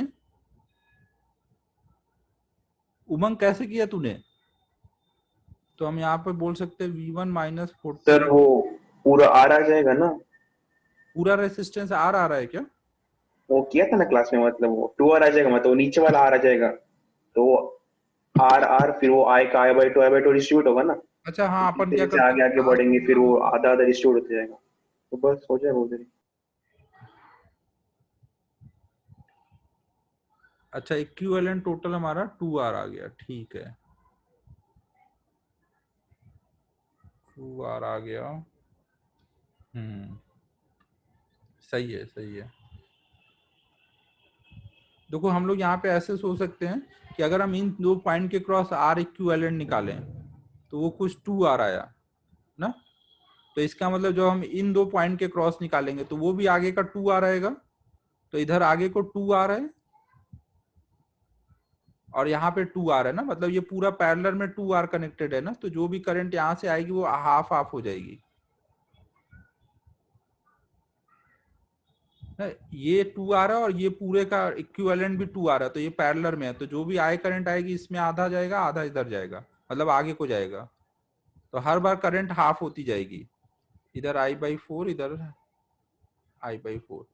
उमंग कैसे किया तूने? तो हम यहाँ पे बोल सकते हैं V1 माइनस
सर
48।
वो पूरा आर आ जाएगा ना?
पूरा रेसिस्टेंस आर आ रहा है क्या?
वो किया था ना क्लास में, मतलब वो 2 आर आ जाएगा, मतलब वो नीचे वाला आर आ जाएगा। तो आर आर फिर वो आई का आई बाई टू डिस्ट्रीब्यूट होगा ना।
अच्छा हाँ, अपन
जैसे
क्या
जैसे
करते
आगे आगे बढ़ेंगे फिर
हैं?
वो आधा आधा डिस्ट्रीब्यूट होता जाएगा। तो बस हो जाएगा उधर ही।
अच्छा, इक्विवेलेंट टोटल हमारा 2R आ गया, ठीक है। 2R आ गया। सही है, सही है। देखो, हम लोग यहाँ पे ऐसे सोच सकते हैं कि अगर हम इन दो पॉइंट के क्रॉस आर इक्विवेलेंट निकालें तो वो कुछ 2R आया ना। तो इसका मतलब जो हम इन दो पॉइंट के क्रॉस निकालेंगे तो वो भी आगे का 2R आएगा। तो इधर आगे को 2R है और यहाँ पे 2R है ना, मतलब ये पूरा पैरेलल में 2R कनेक्टेड है ना, तो जो भी करंट यहाँ से आएगी वो हाफ हाफ हो जाएगी। ये 2R है और ये पूरे का इक्विवेलेंट भी 2R है, तो ये पैरेलल में है, तो जो भी आई करंट आएगी इसमें आधा जाएगा, आधा इधर जाएगा, मतलब आगे को जाएगा। तो हर बार करंट हाफ होती जाएगी। इधर I/4, इधर I/4।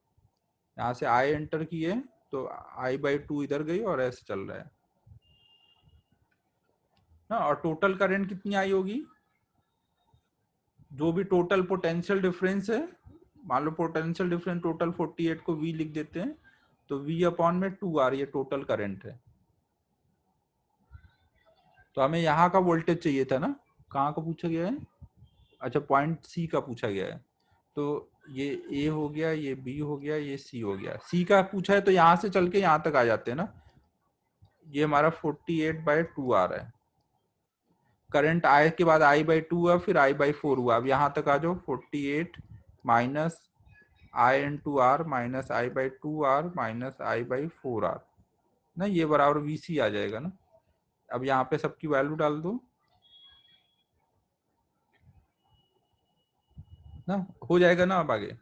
यहाँ से आई एंटर किए तो I/2 इधर गई और ऐसे चल रहा है ना। और टोटल करंट कितनी आई होगी? जो भी टोटल पोटेंशियल डिफरेंस है मान लो पोटेंशियल डिफरेंस टोटल 48 को V लिख देते हैं, तो V अपॉन में 2R ये टोटल करंट है। तो हमें यहाँ का वोल्टेज चाहिए था ना, कहाँ का पूछा गया है? अच्छा, पॉइंट C का पूछा गया है। तो ये A हो गया, ये B हो गया, ये C हो गया। C का पूछा है तो यहाँ से चल के यहाँ तक आ जाते हैं ना। ये हमारा 48/2R है। करंट I के बाद I/2 हुआ, फिर I/4 हुआ। अब यहाँ तक आ जाओ, 48 minus I/R minus I/2R minus I/4R ना, ये बराबर VC आ जाएगा ना। अब यहाँ पे सबकी वैल्यू डाल दो ना, हो जाएगा ना। अब आगे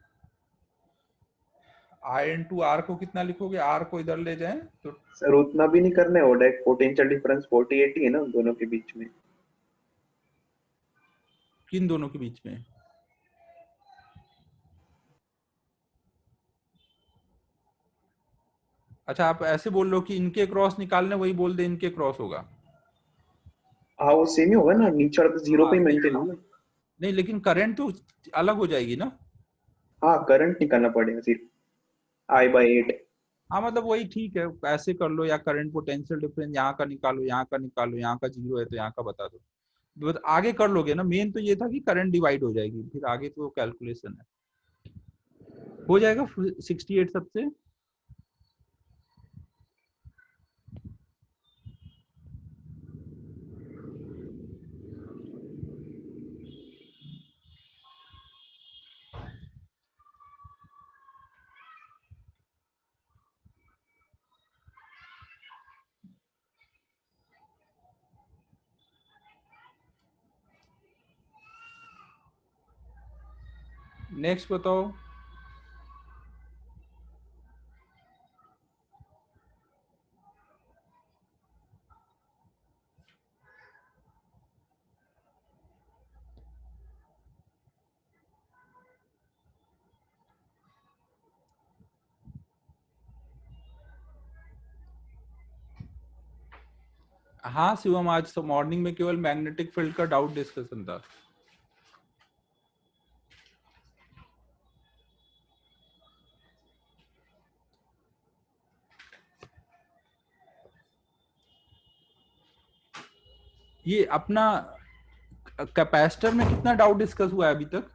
I/R को कितना लिखोगे? R को इधर ले जाएं तो
सर उतना भी नहीं करना है, वो डायरेक्ट पोटेंशियल डिफरेंस 48 ही है ना उन दोनों के बीच में।
किन दोनों के बीच में? अच्छा, आप ऐसे बोल लो कि इनके क्रॉस निकालने, वही बोल दे इनके क्रॉस होगा।
हाँ वो सेम ही होगा ना, नीचे वाला तो जीरो
हाँ
पे ही
सही
मेंटेन
है।
होगा।
नहीं, लेकिन करंट तो अलग हो जाएगी ना।
हाँ करंट निकालना पड़ेगा सिर्फ I/8।
हाँ मतलब वही ठीक है, ऐसे कर लो, या करंट पोटेंशियल डिफरेंस यहाँ का निकालो, यहाँ का निकालो, यहाँ का जीरो है तो यहाँ का बता दो। बस आगे कर लोगे ना। मेन तो ये था कि करंट डिवाइड हो जाएगी, फिर आगे तो कैलकुलेशन है। हो जाएगा 68 सबसे। नेक्स्ट बताओ। हाँ शिवम, आज तो मॉर्निंग में केवल मैग्नेटिक फील्ड का डाउट डिस्कशन था। ये अपना कैपेसिटर में कितना डाउट डिस्कस हुआ है अभी तक?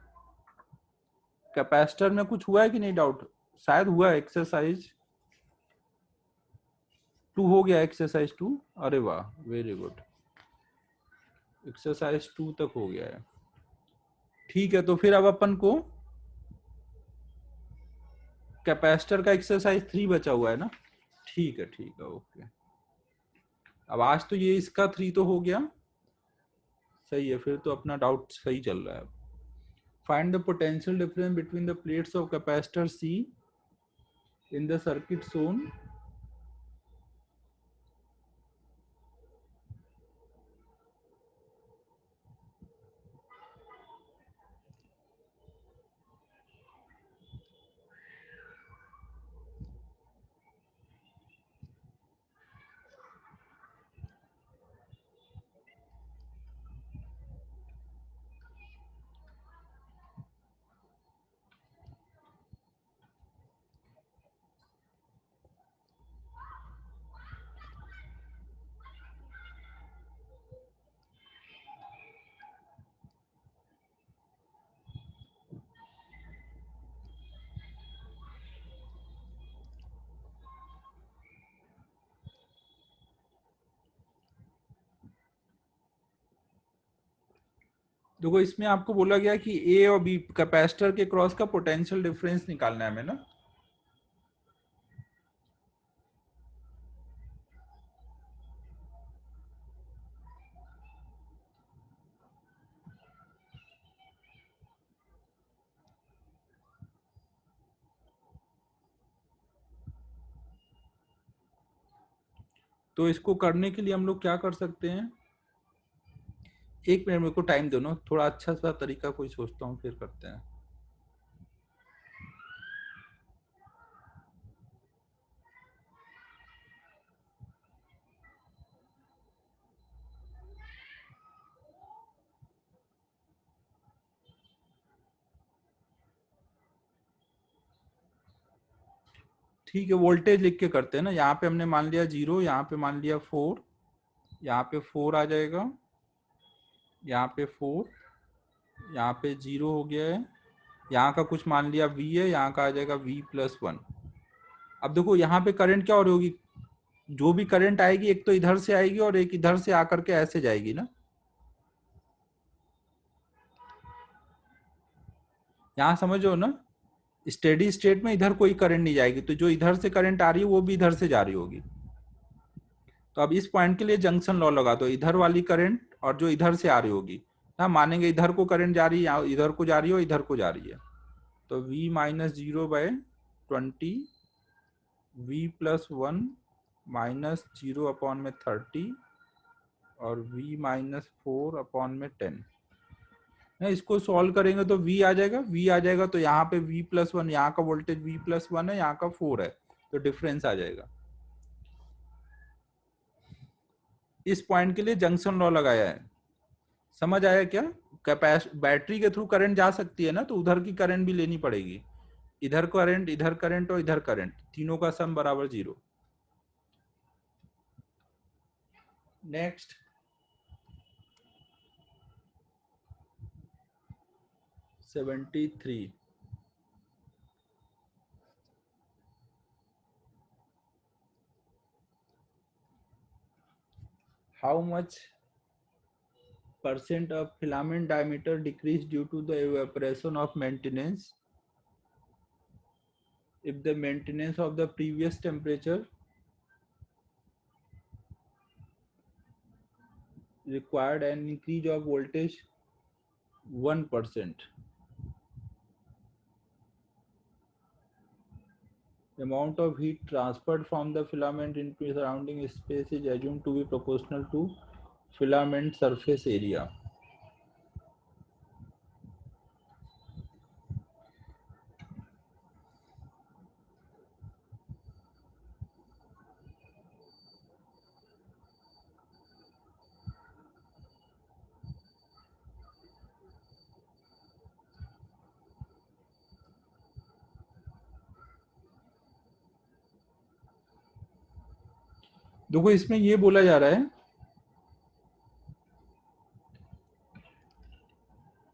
कैपेसिटर में कुछ हुआ है कि नहीं डाउट? शायद हुआ है। एक्सरसाइज 2 हो गया, एक्सरसाइज 2। अरे वाह, वेरी गुड। एक्सरसाइज 2 तक हो गया है। ठीक है, तो फिर अब अपन को कैपेसिटर का एक्सरसाइज 3 बचा हुआ है ना। ठीक है, ठीक है, ओके। अब आज तो ये इसका 3 तो हो गया। सही है, फिर तो अपना डाउट सही चल रहा है। Find the potential difference between the plates of capacitor C in the circuit shown. देखो, इसमें आपको बोला गया कि ए और बी कैपेसिटर के क्रॉस का पोटेंशियल डिफरेंस निकालना है हमें ना। तो इसको करने के लिए हम लोग क्या कर सकते हैं? एक मिनट, मेरे को टाइम दो ना, थोड़ा अच्छा सा तरीका कोई सोचता हूँ, फिर करते हैं। ठीक है, वोल्टेज लिख के करते हैं ना। यहाँ पे हमने मान लिया 0, यहाँ पे मान लिया 4, यहाँ पे 4 आ जाएगा, यहाँ पे 4, यहाँ पे 0 हो गया है, यहाँ का कुछ मान लिया V है, यहाँ का आ जाएगा V+1। अब देखो यहाँ पे करंट क्या हो रही होगी, जो भी करंट आएगी एक तो इधर से आएगी और एक इधर से आकर के ऐसे जाएगी ना। यहाँ समझो ना, स्टेडी स्टेट में इधर कोई करंट नहीं जाएगी, तो जो इधर से करंट आ रही है वो भी इधर से जा रही होगी। तो अब इस पॉइंट के लिए जंक्शन लॉ लगा दो, इधर वाली करंट और जो इधर से आ रही होगी, हम मानेंगे इधर को करंट जा रही है, इधर को जा रही है और इधर को जा रही है, तो V-0/20 V+1 -0/30 और V-4/10। इसको सॉल्व करेंगे तो V आ जाएगा, तो यहाँ पे V+1, यहाँ का वोल्टेज V+1 है, यहाँ का 4 है, तो डिफरेंस आ जाएगा। इस पॉइंट के लिए जंक्शन लॉ लगाया है, समझ आया क्या? बैटरी के थ्रू करंट जा सकती है ना, तो उधर की करंट भी लेनी पड़ेगी, इधर करंट और इधर करंट, तीनों का सम बराबर 0। Next, (73) how much % of filament diameter decrease due to the evaporation of maintenance if the maintenance of the previous temperature required an increase of voltage 1%. Amount of heat transferred from the filament into surrounding space is assumed to be proportional to filament surface area. देखो इसमें ये बोला जा रहा है,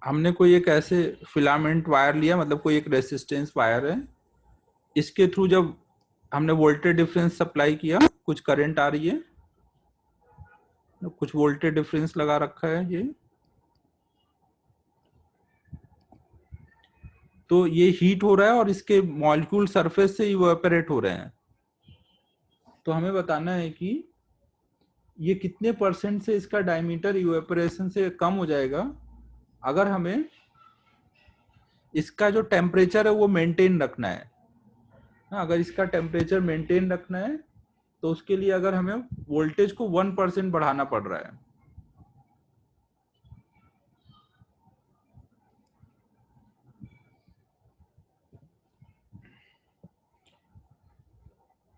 हमने कोई एक ऐसे फिलामेंट वायर लिया, मतलब कोई एक रेसिस्टेंस वायर है, इसके थ्रू जब हमने वोल्टेज डिफरेंस सप्लाई किया, कुछ करंट आ रही है, कुछ वोल्टेज डिफरेंस लगा रखा है ये, तो ये हीट हो रहा है और इसके मॉलिक्यूल सरफेस से इवेपोरेट हो रहे हैं। तो हमें बताना है कि ये कितने % से इसका डायमीटर इवेपोरेशन से कम हो जाएगा अगर हमें इसका जो टेम्परेचर है वो मेंटेन रखना है ना। अगर इसका टेम्परेचर मेंटेन रखना है तो उसके लिए अगर हमें वोल्टेज को 1% बढ़ाना पड़ रहा है।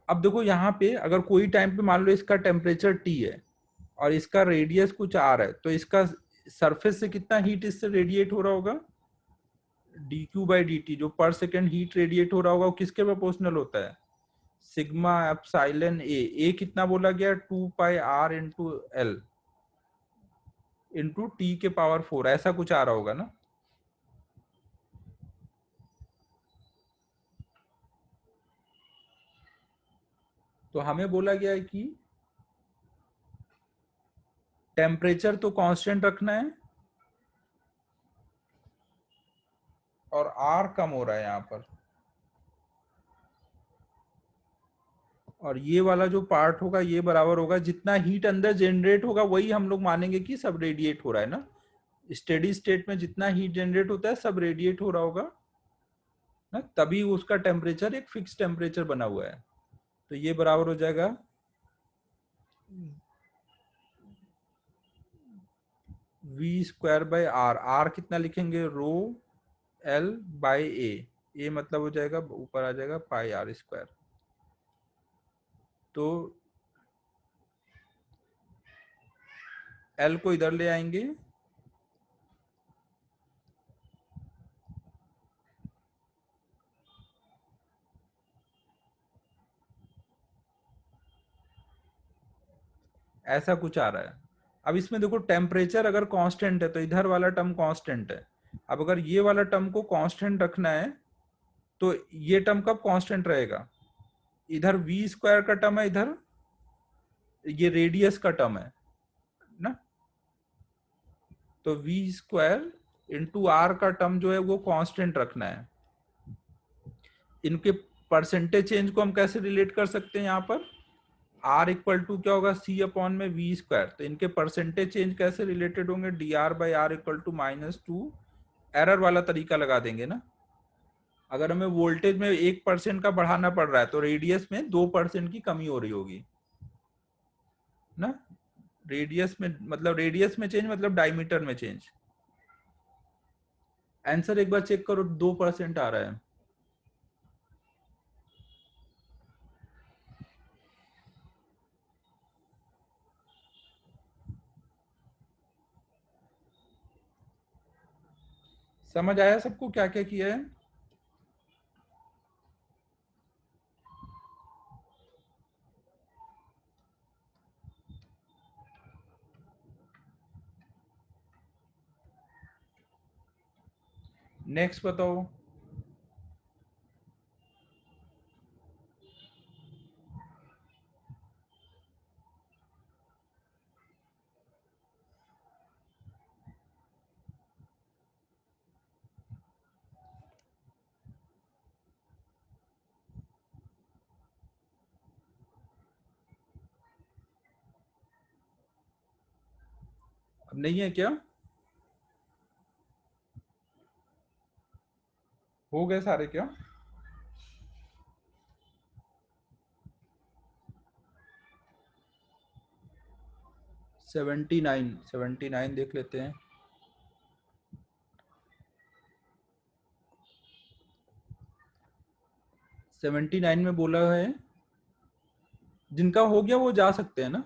अब देखो यहाँ पे अगर कोई टाइम पे मान लो इसका टेम्परेचर T है और इसका रेडियस कुछ R है, तो इसका सरफेस से कितना हीट इससे रेडिएट हो रहा होगा, dq/dt, जो पर सेकेंड हीट रेडिएट हो रहा होगा वो किसके प्रोपोर्शनल होता है, सिग्मा एप्सिलॉन ए कितना बोला गया, 2πr into L into T⁴, ऐसा कुछ आ रहा होगा ना। तो हमें बोला गया है कि टेम्परेचर तो कांस्टेंट रखना है और R कम हो रहा है यहाँ पर, और ये वाला जो पार्ट होगा ये बराबर होगा जितना हीट अंदर जनरेट होगा वही हम लोग मानेंगे कि सब रेडिएट हो रहा है ना। स्टेडी स्टेट में जितना हीट जनरेट होता है सब रेडिएट हो रहा होगा ना, तभी उसका टेम्परेचर एक फिक्स टेम्परेचर बना हुआ है। तो ये बराबर हो जाएगा V²/R। R कितना लिखेंगे, ρL/A, मतलब हो जाएगा ऊपर आ जाएगा πr²। तो L को इधर ले आएंगे, ऐसा कुछ आ रहा है। अब इसमें देखो टेम्परेचर अगर कांस्टेंट है तो इधर वाला टर्म कांस्टेंट है। अब अगर ये वाला टर्म को कांस्टेंट रखना है तो ये टर्म कब कांस्टेंट रहेगा? इधर वी स्क्वायर का टर्म है, इधर ये रेडियस का टर्म है ना, तो वी स्क्वायर इंटू आर का टर्म जो है वो कांस्टेंट रखना है। इनके परसेंटेज चेंज को हम कैसे रिलेट कर सकते हैं? यहाँ पर आर इक्वल टू क्या होगा, सी अपॉन में वी स्क्वायर, तो इनके परसेंटेज चेंज कैसे रिलेटेड होंगे? D R by R equal to -2, error वाला तरीका लगा देंगे ना। अगर हमें वोल्टेज में 1% का बढ़ाना पड़ रहा है तो रेडियस में 2% की कमी हो रही होगी ना। रेडियस में मतलब रेडियस में चेंज मतलब डायमीटर में चेंज। आंसर एक बार चेक करो, 2% आ रहा है। समझ आया सबको क्या क्या किया है? नेक्स्ट बताओ। अब नहीं है क्या? हो गए सारे क्या? 79 देख लेते हैं। 79 में बोला है जिनका हो गया वो जा सकते हैं ना।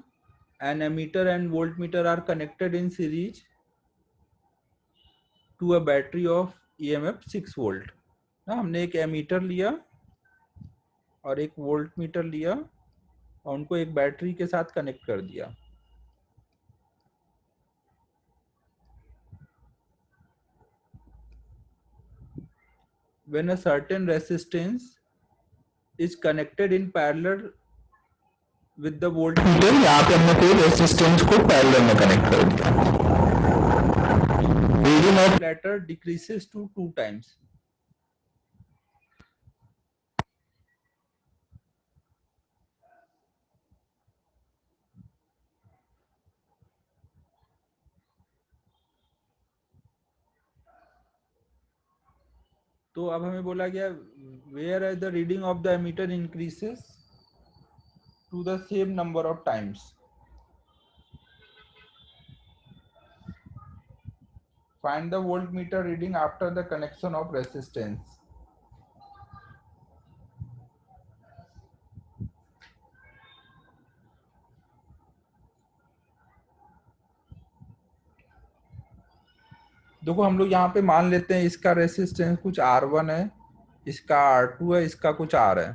An ammeter and voltmeter are connected in series to a battery of EMF 6 volt ना। हमने एक एमीटर लिया और एक वोल्ट मीटर लिया और उनको एक बैटरी के साथ कनेक्ट कर दिया। When a certain resistance is connected in parallel with the voltmeter, यहाँ पे हमने कोई रेसिस्टेंस को पैरेलल में कनेक्ट कर दिया। Reading of letter decreases to 2 times. तो अब हमें बोला गया where as the reading of the emitter increases to the same number of times. Find the voltmeter reading after the connection of resistance. देखो हम लोग यहाँ पे मान लेते हैं इसका रेसिस्टेंस कुछ R1 है, इसका R2 है, इसका कुछ R है।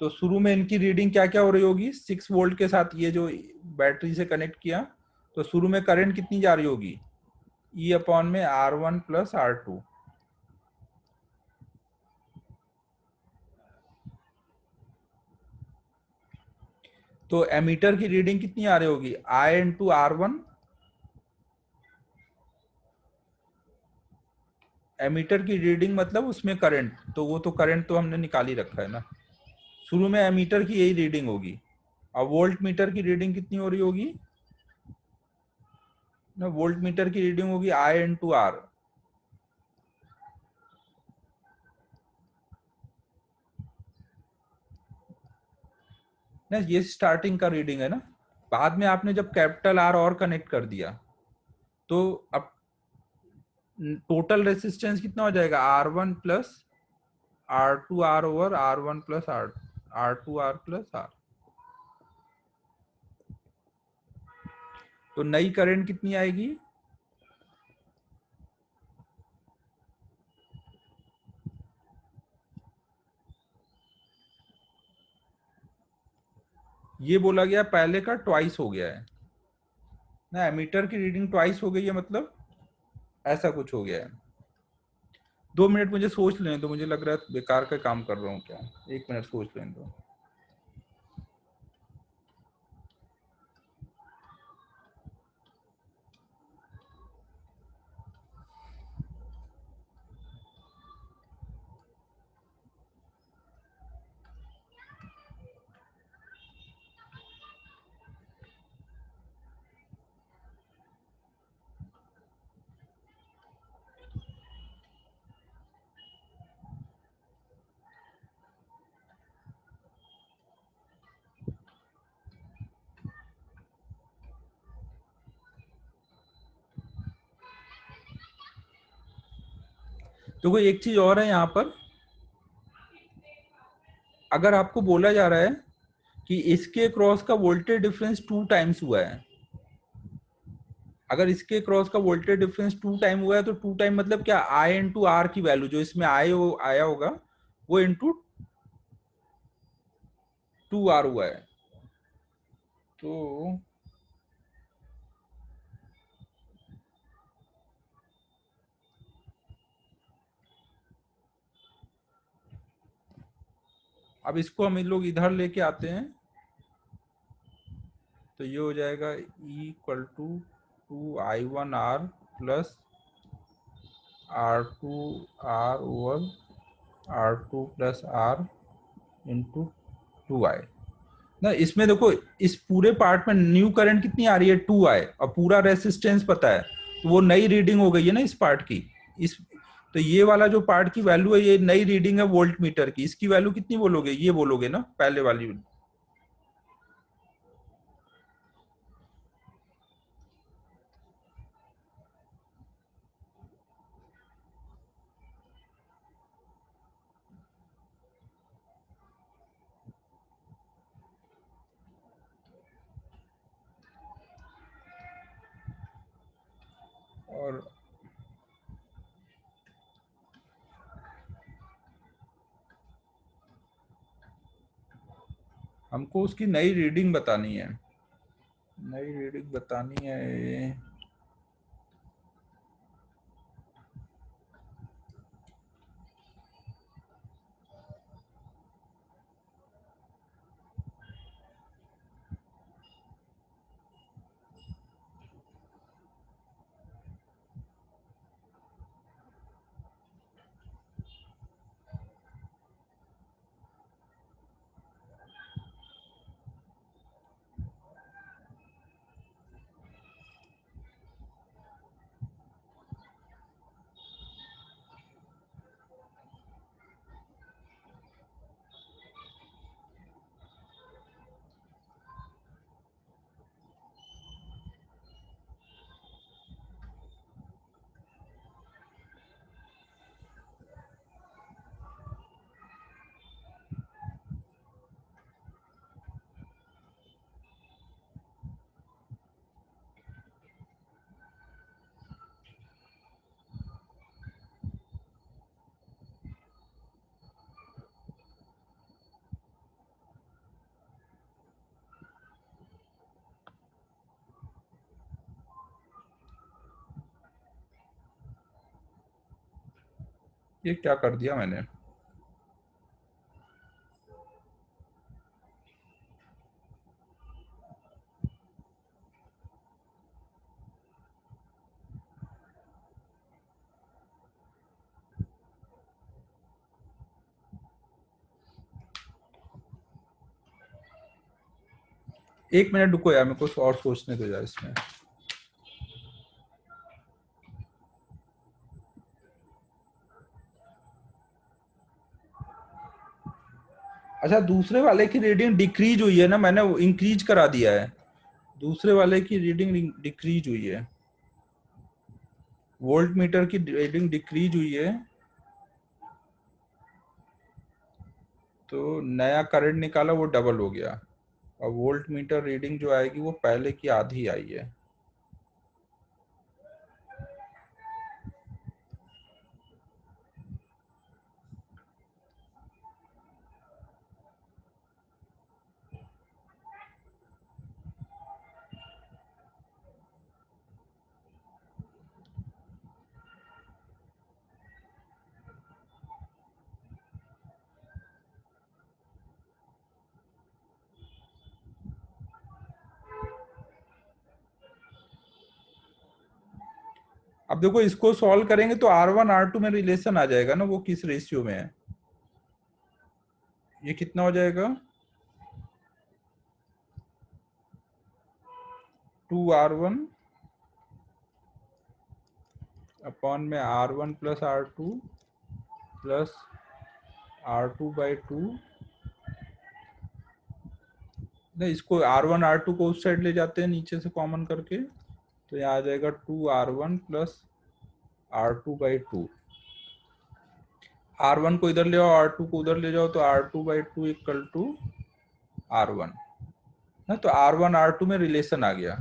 तो शुरू में इनकी रीडिंग क्या क्या हो रही होगी? 6 वोल्ट के साथ ये जो बैटरी से कनेक्ट किया तो शुरू में करंट कितनी जा रही होगी? E अपॉन में R1 प्लस R2। तो एमीटर की रीडिंग कितनी आ रही होगी? I into R1। एमीटर की रीडिंग मतलब उसमें करंट, तो वो तो करंट तो हमने निकाल ही रखा है ना। शुरू में एमीटर की यही रीडिंग होगी। और वोल्ट मीटर की रीडिंग कितनी हो रही होगी ना? वोल्ट मीटर की रीडिंग होगी I इंटू आर। ना ये स्टार्टिंग का रीडिंग है ना। बाद में आपने जब कैपिटल आर और कनेक्ट कर दिया तो अब टोटल रेसिस्टेंस कितना हो जाएगा? R1 plus R2 R over R1 plus R2 R plus R। तो नई करंट कितनी आएगी? ये बोला गया पहले का ट्वाइस हो गया है ना, एमीटर की रीडिंग ट्वाइस हो गई है, मतलब ऐसा कुछ हो गया है। 2 मिनट मुझे सोच लेने दो, मुझे लग रहा है बेकार का काम कर रहा हूँ क्या। 1 मिनट सोच लेने दो। तो कोई एक चीज और है यहाँ पर, अगर आपको बोला जा रहा है कि इसके क्रॉस का वोल्टेज डिफरेंस 2 टाइम्स हुआ है, अगर इसके क्रॉस का वोल्टेज डिफरेंस 2 टाइम हुआ है तो 2 टाइम मतलब क्या, आई इंटू आर की वैल्यू जो इसमें आया होगा वो इंटू 2 आर हुआ है। तो अब इसको हम इन लोग इधर लेके आते हैं, तो ये हो जाएगा E equal to 2I1R plus R2R over R2 plus R into 2I ना। इसमें देखो इस पूरे पार्ट में न्यू करंट कितनी आ रही है, 2I, और पूरा रेसिस्टेंस पता है, तो वो नई रीडिंग हो गई है ना इस पार्ट की। इस तो ये वाला जो पार्ट की वैल्यू है, ये नई रीडिंग है वोल्ट मीटर की, इसकी वैल्यू कितनी बोलोगे, ये बोलोगे ना पहले वाली। और हमको उसकी नई रीडिंग बतानी है, नई रीडिंग बतानी है। ये क्या कर दिया मैंने, एक मिनट रुको यार, मेरे को और सोचने दो यार इसमें। अच्छा, दूसरे वाले की रीडिंग डिक्रीज हुई है ना, मैंने इंक्रीज करा दिया है, दूसरे वाले की रीडिंग डिक्रीज हुई है, वोल्ट मीटर की रीडिंग डिक्रीज हुई है, तो नया करंट निकाला वो डबल हो गया, और वोल्ट मीटर रीडिंग जो आएगी वो पहले की आधी आई है। अब देखो इसको सॉल्व करेंगे तो R1 R2 में रिलेशन आ जाएगा ना, वो किस रेशियो में है। ये कितना हो जाएगा, 2R1 अपॉन में R1 plus R2 plus R2/2। नहीं, इसको R1 R2 को उस साइड ले जाते हैं नीचे से कॉमन करके, तो यहाँ आ जाएगा 2R1 प्लस R2/2। R1 को इधर ले आओ, R2 को उधर ले जाओ, तो R2/2 इक्वल टू R1 ना। तो R1 R2 में रिलेशन आ गया।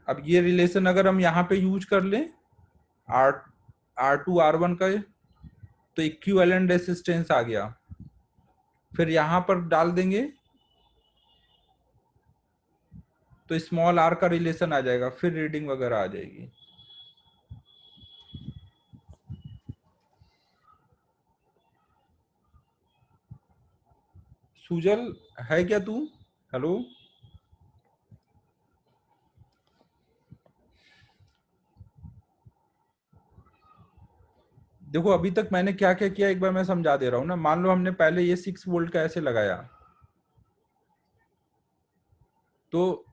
अब ये रिलेशन अगर हम यहाँ पे यूज कर लें R2 R1 का, तो इक्विवेलेंट रेसिस्टेंस आ गया। फिर यहाँ पर डाल देंगे तो स्मॉल r का रिलेशन आ जाएगा, फिर रीडिंग वगैरह आ जाएगी। सुजल है क्या तू? हेलो, देखो अभी तक मैंने क्या क्या किया एक बार मैं समझा दे रहा हूँ ना। मान लो हमने पहले ये 6 वोल्ट का ऐसे लगाया, तो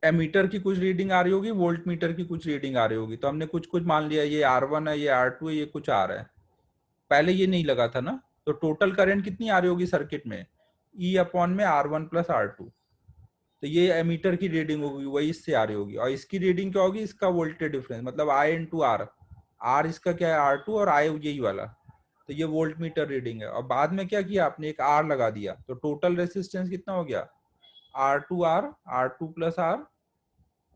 एमीटर की कुछ रीडिंग आ रही होगी, वोल्ट मीटर की कुछ रीडिंग आ रही होगी, तो हमने कुछ कुछ मान लिया ये R1 है, ये R2 है, ये कुछ आ रहा है। पहले ये नहीं लगा था ना, तो टोटल करंट कितनी आ रही होगी सर्किट में, E अपॉन में R1 प्लस R2। तो ये एमीटर की रीडिंग होगी, वही इससे आ रही होगी। और इसकी रीडिंग क्या होगी, इसका वोल्टेज डिफरेंस, मतलब I इंटू आर। आर इसका क्या है R2 और I यही वाला, तो ये वोल्ट मीटर रीडिंग है। और बाद में क्या किया आपने, एक R लगा दिया, तो टोटल रेसिस्टेंस कितना हो गया, R2R, R2 प्लस R,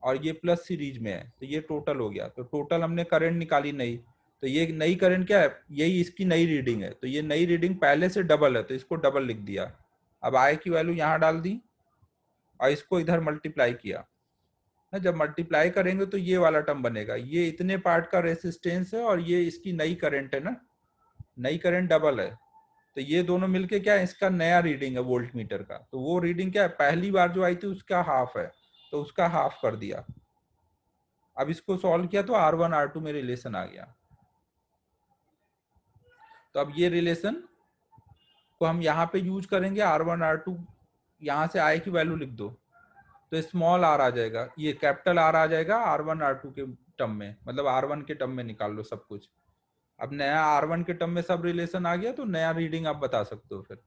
और ये प्लस सीरीज में है, तो ये टोटल हो गया। तो टोटल हमने करंट निकाली नई, तो ये नई करंट क्या है, यही इसकी नई रीडिंग है। तो ये नई रीडिंग पहले से डबल है, तो इसको डबल लिख दिया। अब I की वैल्यू यहाँ डाल दी और इसको इधर मल्टीप्लाई किया ना। जब मल्टीप्लाई करेंगे तो ये वाला टर्म बनेगा, ये इतने पार्ट का रेसिस्टेंस है और ये इसकी नई करंट है ना, नई करंट डबल है। तो ये दोनों मिलके क्या है, इसका नया रीडिंग है वोल्ट मीटर का। तो वो रीडिंग क्या है, पहली बार जो आई थी उसका हाफ है, तो उसका हाफ कर दिया। अब इसको सॉल्व किया तो R1 R2 में रिलेशन आ गया। तो अब ये रिलेशन को हम यहाँ पे यूज करेंगे, R1 R2, यहाँ से I की वैल्यू लिख दो, तो स्मॉल r आ जाएगा, ये कैपिटल R आ जाएगा R1 R2 के टर्म में, मतलब R1 के टर्म में निकाल लो सब कुछ। अब नया R1 के टर्म में सब रिलेशन आ गया, तो नया रीडिंग आप बता सकते हो फिर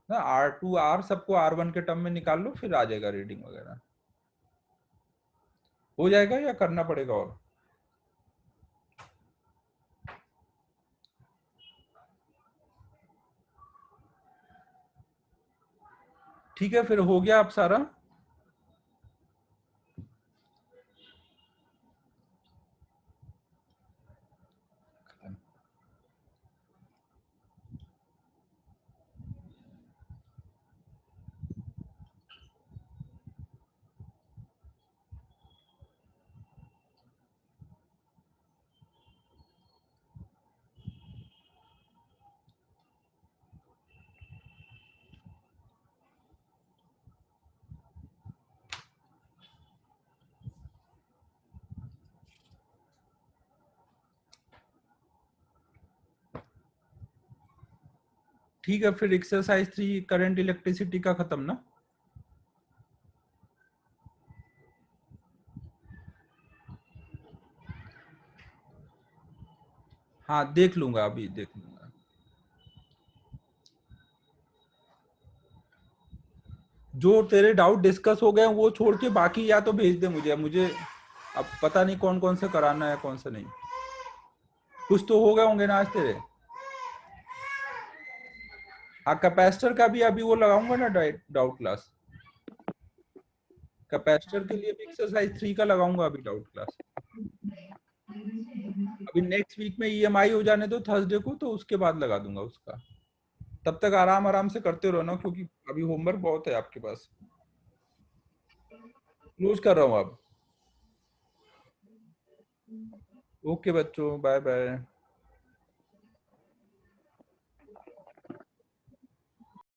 ना। R2 R सबको R1 के टर्म में निकाल लो, फिर आ जाएगा रीडिंग वगैरह। हो जाएगा या करना पड़ेगा और? ठीक है, फिर हो गया अब सारा। ठीक है, फिर एक्सरसाइज 3 करंट इलेक्ट्रिसिटी का खत्म ना। हाँ देख लूंगा, अभी देख लूंगा। जो तेरे डाउट डिस्कस हो गए वो छोड़ के बाकी या तो भेज दे मुझे। मुझे अब पता नहीं कौन कौन सा कराना है कौन सा नहीं। कुछ तो हो गए होंगे ना आज तेरे। हाँ, कैपेसिटर का भी अभी वो लगाऊंगा ना, डाउट क्लास। कैपेसिटर के लिए भी एक्सरसाइज 3 का लगाऊंगा अभी डाउट क्लास। अभी नेक्स्ट वीक में ईएमआई हो जाने दो थर्सडे को, तो उसके बाद लगा दूंगा उसका। तब तक आराम आराम से करते रहो ना, क्योंकि अभी होमवर्क बहुत है आपके पास। क्लोज कर रहा हूँ अब। ओके बच्चों, बाय बाय।